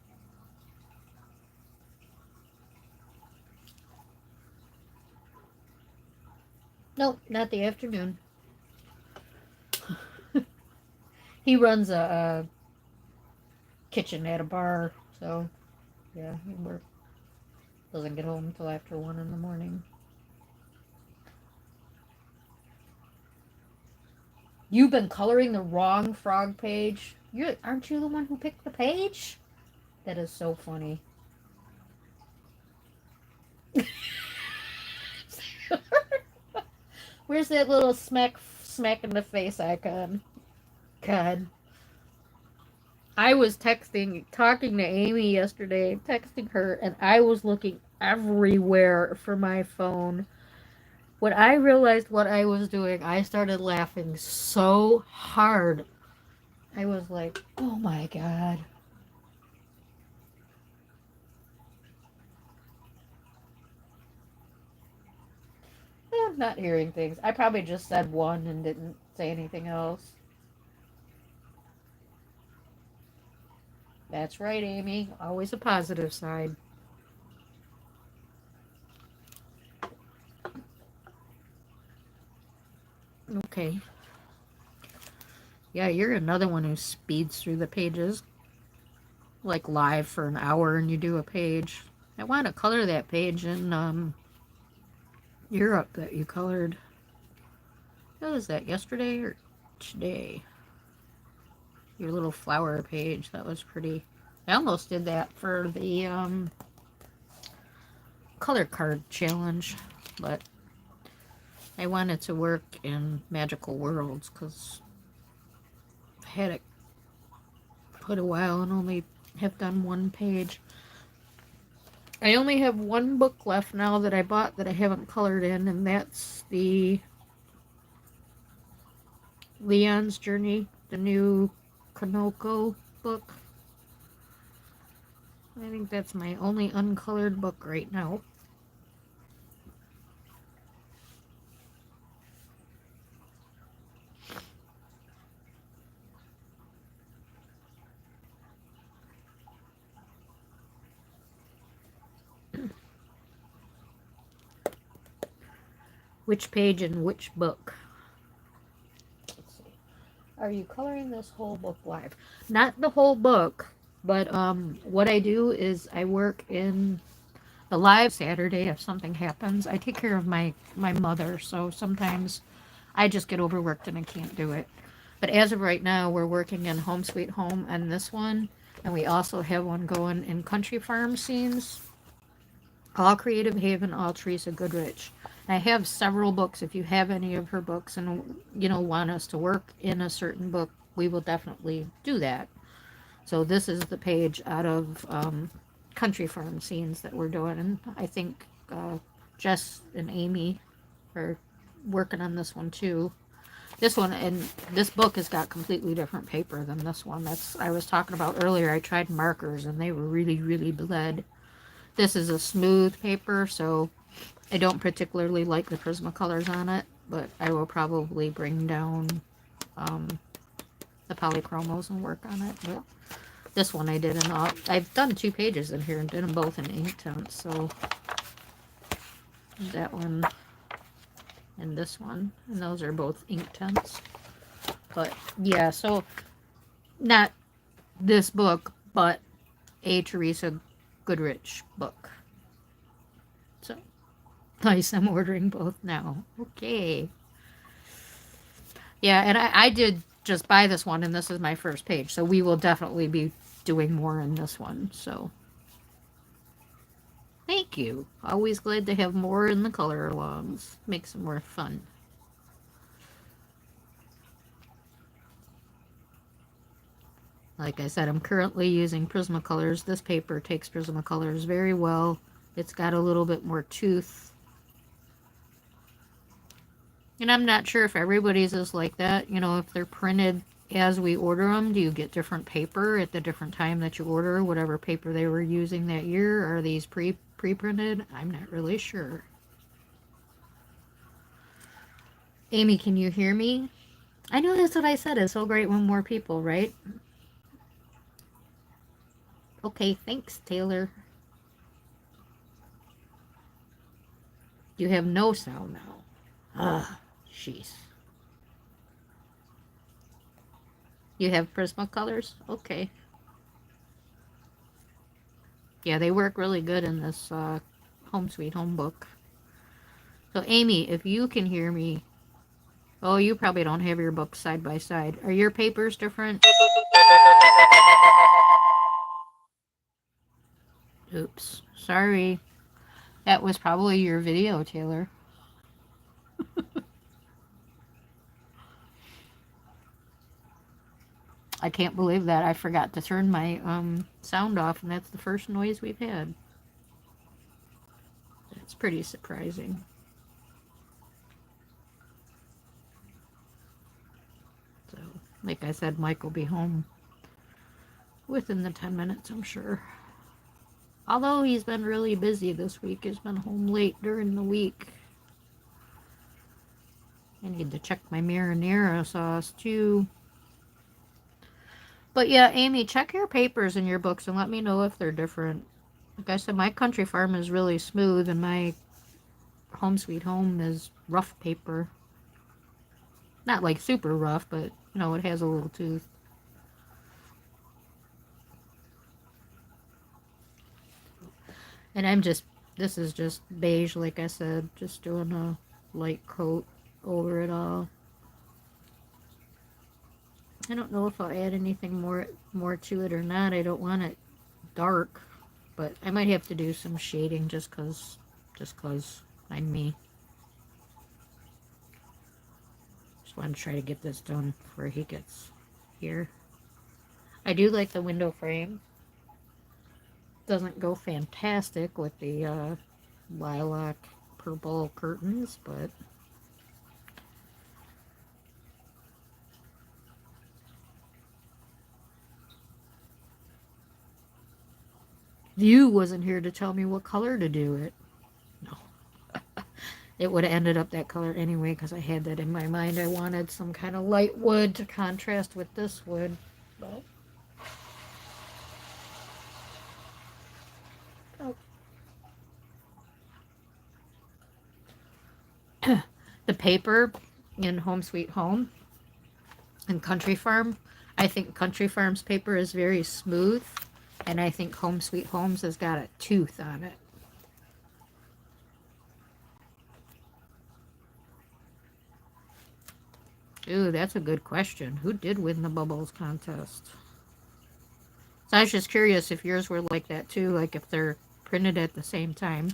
nope, not the afternoon. He runs a kitchen at a bar, so yeah, he doesn't get home until after 1 in the morning. You've been coloring the wrong frog page. Aren't you the one who picked the page? That is so funny. Where's that little smack in the face icon? God. I was talking to Amy yesterday, texting her, and I was looking everywhere for my phone. When I realized what I was doing, I started laughing so hard. I was like, oh my God. I'm not hearing things. I probably just said one and didn't say anything else. That's right, Amy. Always a positive side. Okay. Yeah, you're another one who speeds through the pages. Like live for an hour and you do a page. I want to color that page in Europe that you colored. What was that, yesterday or today? Your little flower page. That was pretty. I almost did that for the color card challenge, but I wanted to work in magical worlds because I had it put a while and only have done one page. I only have one book left now that I bought that I haven't colored in, and that's the Leon's Journey, the new Kanoko book. I think that's my only uncolored book right now. Which page in which book? Let's see. Are you coloring this whole book live? Not the whole book, but what I do is I work in the live Saturday if something happens. I take care of my mother, so sometimes I just get overworked and I can't do it. But as of right now, we're working in Home Sweet Home on this one, and we also have one going in Country Farm Scenes. All Creative Haven, all Teresa Goodrich. I have several books. If you have any of her books and want us to work in a certain book, we will definitely do that. So this is the page out of Country Farm Scenes that we're doing, and I think Jess and Amy are working on this one too. This one, and this book has got completely different paper than this one. That's I was talking about earlier. I tried markers and they were really, really bled. This is a smooth paper, so I don't particularly like the Prismacolors on it, but I will probably bring down the polychromos and work on it. But this one I did in all. I've done 2 pages in here and did them both in Inktense, so that one and this one, and those are both Inktense. But yeah, so not this book, but a Teresa Goodrich book. So nice, I'm ordering both now. Okay. Yeah, and I did just buy this one, and this is my first page, so we will definitely be doing more in this one. So thank you. Always glad to have more in the color alongs. Makes it more fun. Like I said, I'm currently using Prismacolors. This paper takes Prismacolors very well. It's got a little bit more tooth. And I'm not sure if everybody's is like that. You know, if they're printed as we order them, do you get different paper at the different time that you order whatever paper they were using that year? Are these pre-printed? I'm not really sure. Amy, can you hear me? I know that's what I said. It's so great when more people, right? Okay, thanks, Taylor. You have no sound now. Ah, jeez. You have Prismacolors? Okay. Yeah, they work really good in this Home Sweet Home book. So, Amy, if you can hear me, oh, you probably don't have your books side by side. Are your papers different? Oops, sorry. That was probably your video, Taylor. I can't believe that. I forgot to turn my sound off, and that's the first noise we've had. That's pretty surprising. So, like I said, Mike will be home within the 10 minutes, I'm sure. Although he's been really busy this week. He's been home late during the week. I need to check my marinara sauce, too. But yeah, Amy, check your papers in your books and let me know if they're different. Like I said, my Country Farm is really smooth, and my Home Sweet Home is rough paper. Not like super rough, but, you know, it has a little tooth. And this is just beige, like I said, just doing a light coat over it all. I don't know if I'll add anything more to it or not. I don't want it dark, but I might have to do some shading just cause I'm me. Just want to try to get this done before he gets here. I do like the window frame. Doesn't go fantastic with the lilac purple curtains, but you wasn't here to tell me what color to do it. No. It would have ended up that color anyway because I had that in my mind. I wanted some kind of light wood to contrast with this wood. But oh. The paper in Home Sweet Home and Country Farm, I think Country Farm's paper is very smooth, and I think Home Sweet Home's has got a tooth on it. Ooh, that's a good question. Who did win the bubbles contest? So I was just curious if yours were like that too, like if they're printed at the same time.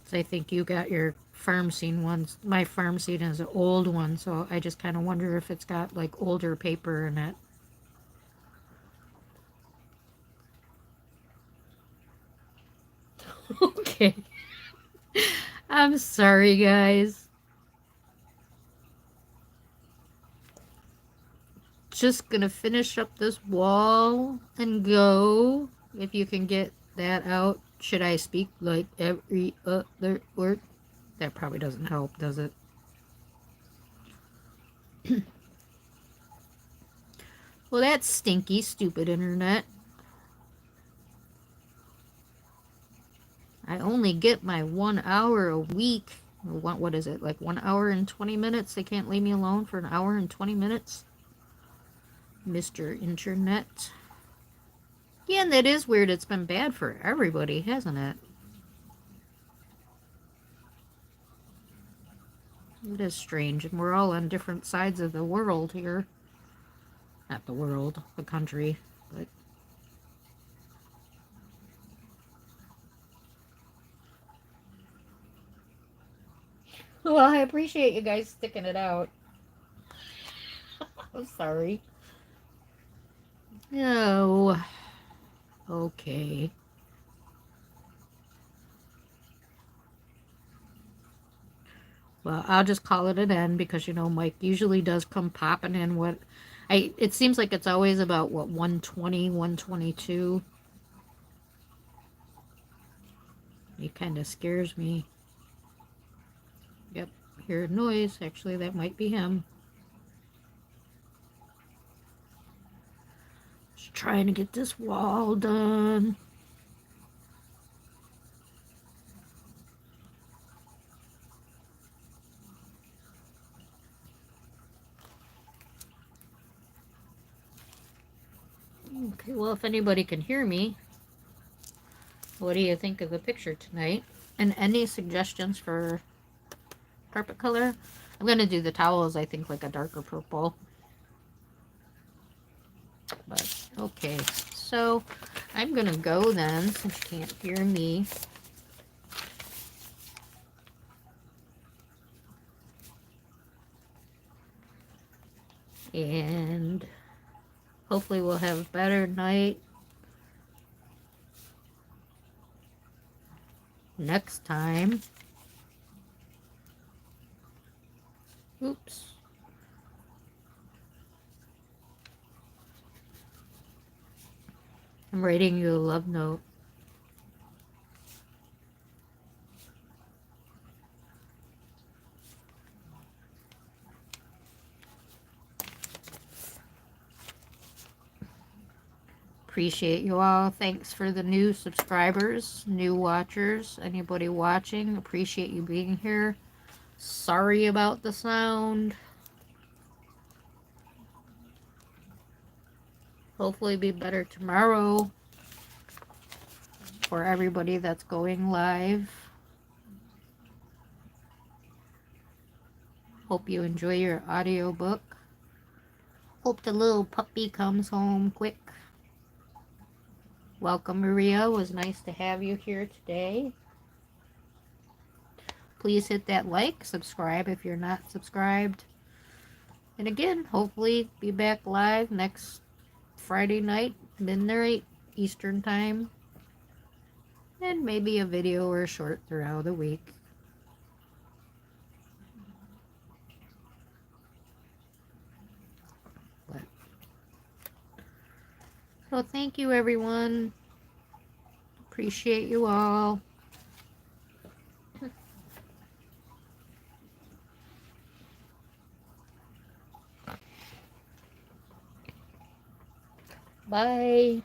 So I think you got your farm scene ones. My farm scene is an old one, so I just kind of wonder if it's got like older paper in it. Okay. I'm sorry, guys. Just gonna finish up this wall and go. If you can get that out. Should I speak like every other word? That probably doesn't help, does it? Well, that's stinky, stupid internet. I only get my 1 hour a week. What is it? Like 1 hour and 20 minutes? They can't leave me alone for an hour and 20 minutes? Mr. Internet. Yeah, and that is weird. It's been bad for everybody, hasn't it? It is strange, and we're all on different sides of the world here. Not the world, the country, but Well, I appreciate you guys sticking it out. I'm sorry. Oh, okay. Well, I'll just call it an end because, you know, Mike usually does come popping in what it seems like it's always about what 120, 122. He kind of scares me. Yep, hear a noise. Actually, that might be him. Just trying to get this wall done. Okay, well, if anybody can hear me, what do you think of the picture tonight? And any suggestions for carpet color? I'm going to do the towels, I think, like a darker purple. But, okay. So, I'm going to go then, since you can't hear me. And hopefully we'll have a better night next time. Oops. I'm writing you a love note. Appreciate you all. Thanks for the new subscribers, new watchers, anybody watching. Appreciate you being here. Sorry about the sound. Hopefully be better tomorrow for everybody that's going live. Hope you enjoy your audiobook. Hope the little puppy comes home quick. Welcome, Maria. It was nice to have you here today. Please hit that like, subscribe if you're not subscribed. And again, hopefully be back live next Friday night, midnight Eastern time. And maybe a video or a short throughout the week. But, so thank you, everyone. Appreciate you all. Bye.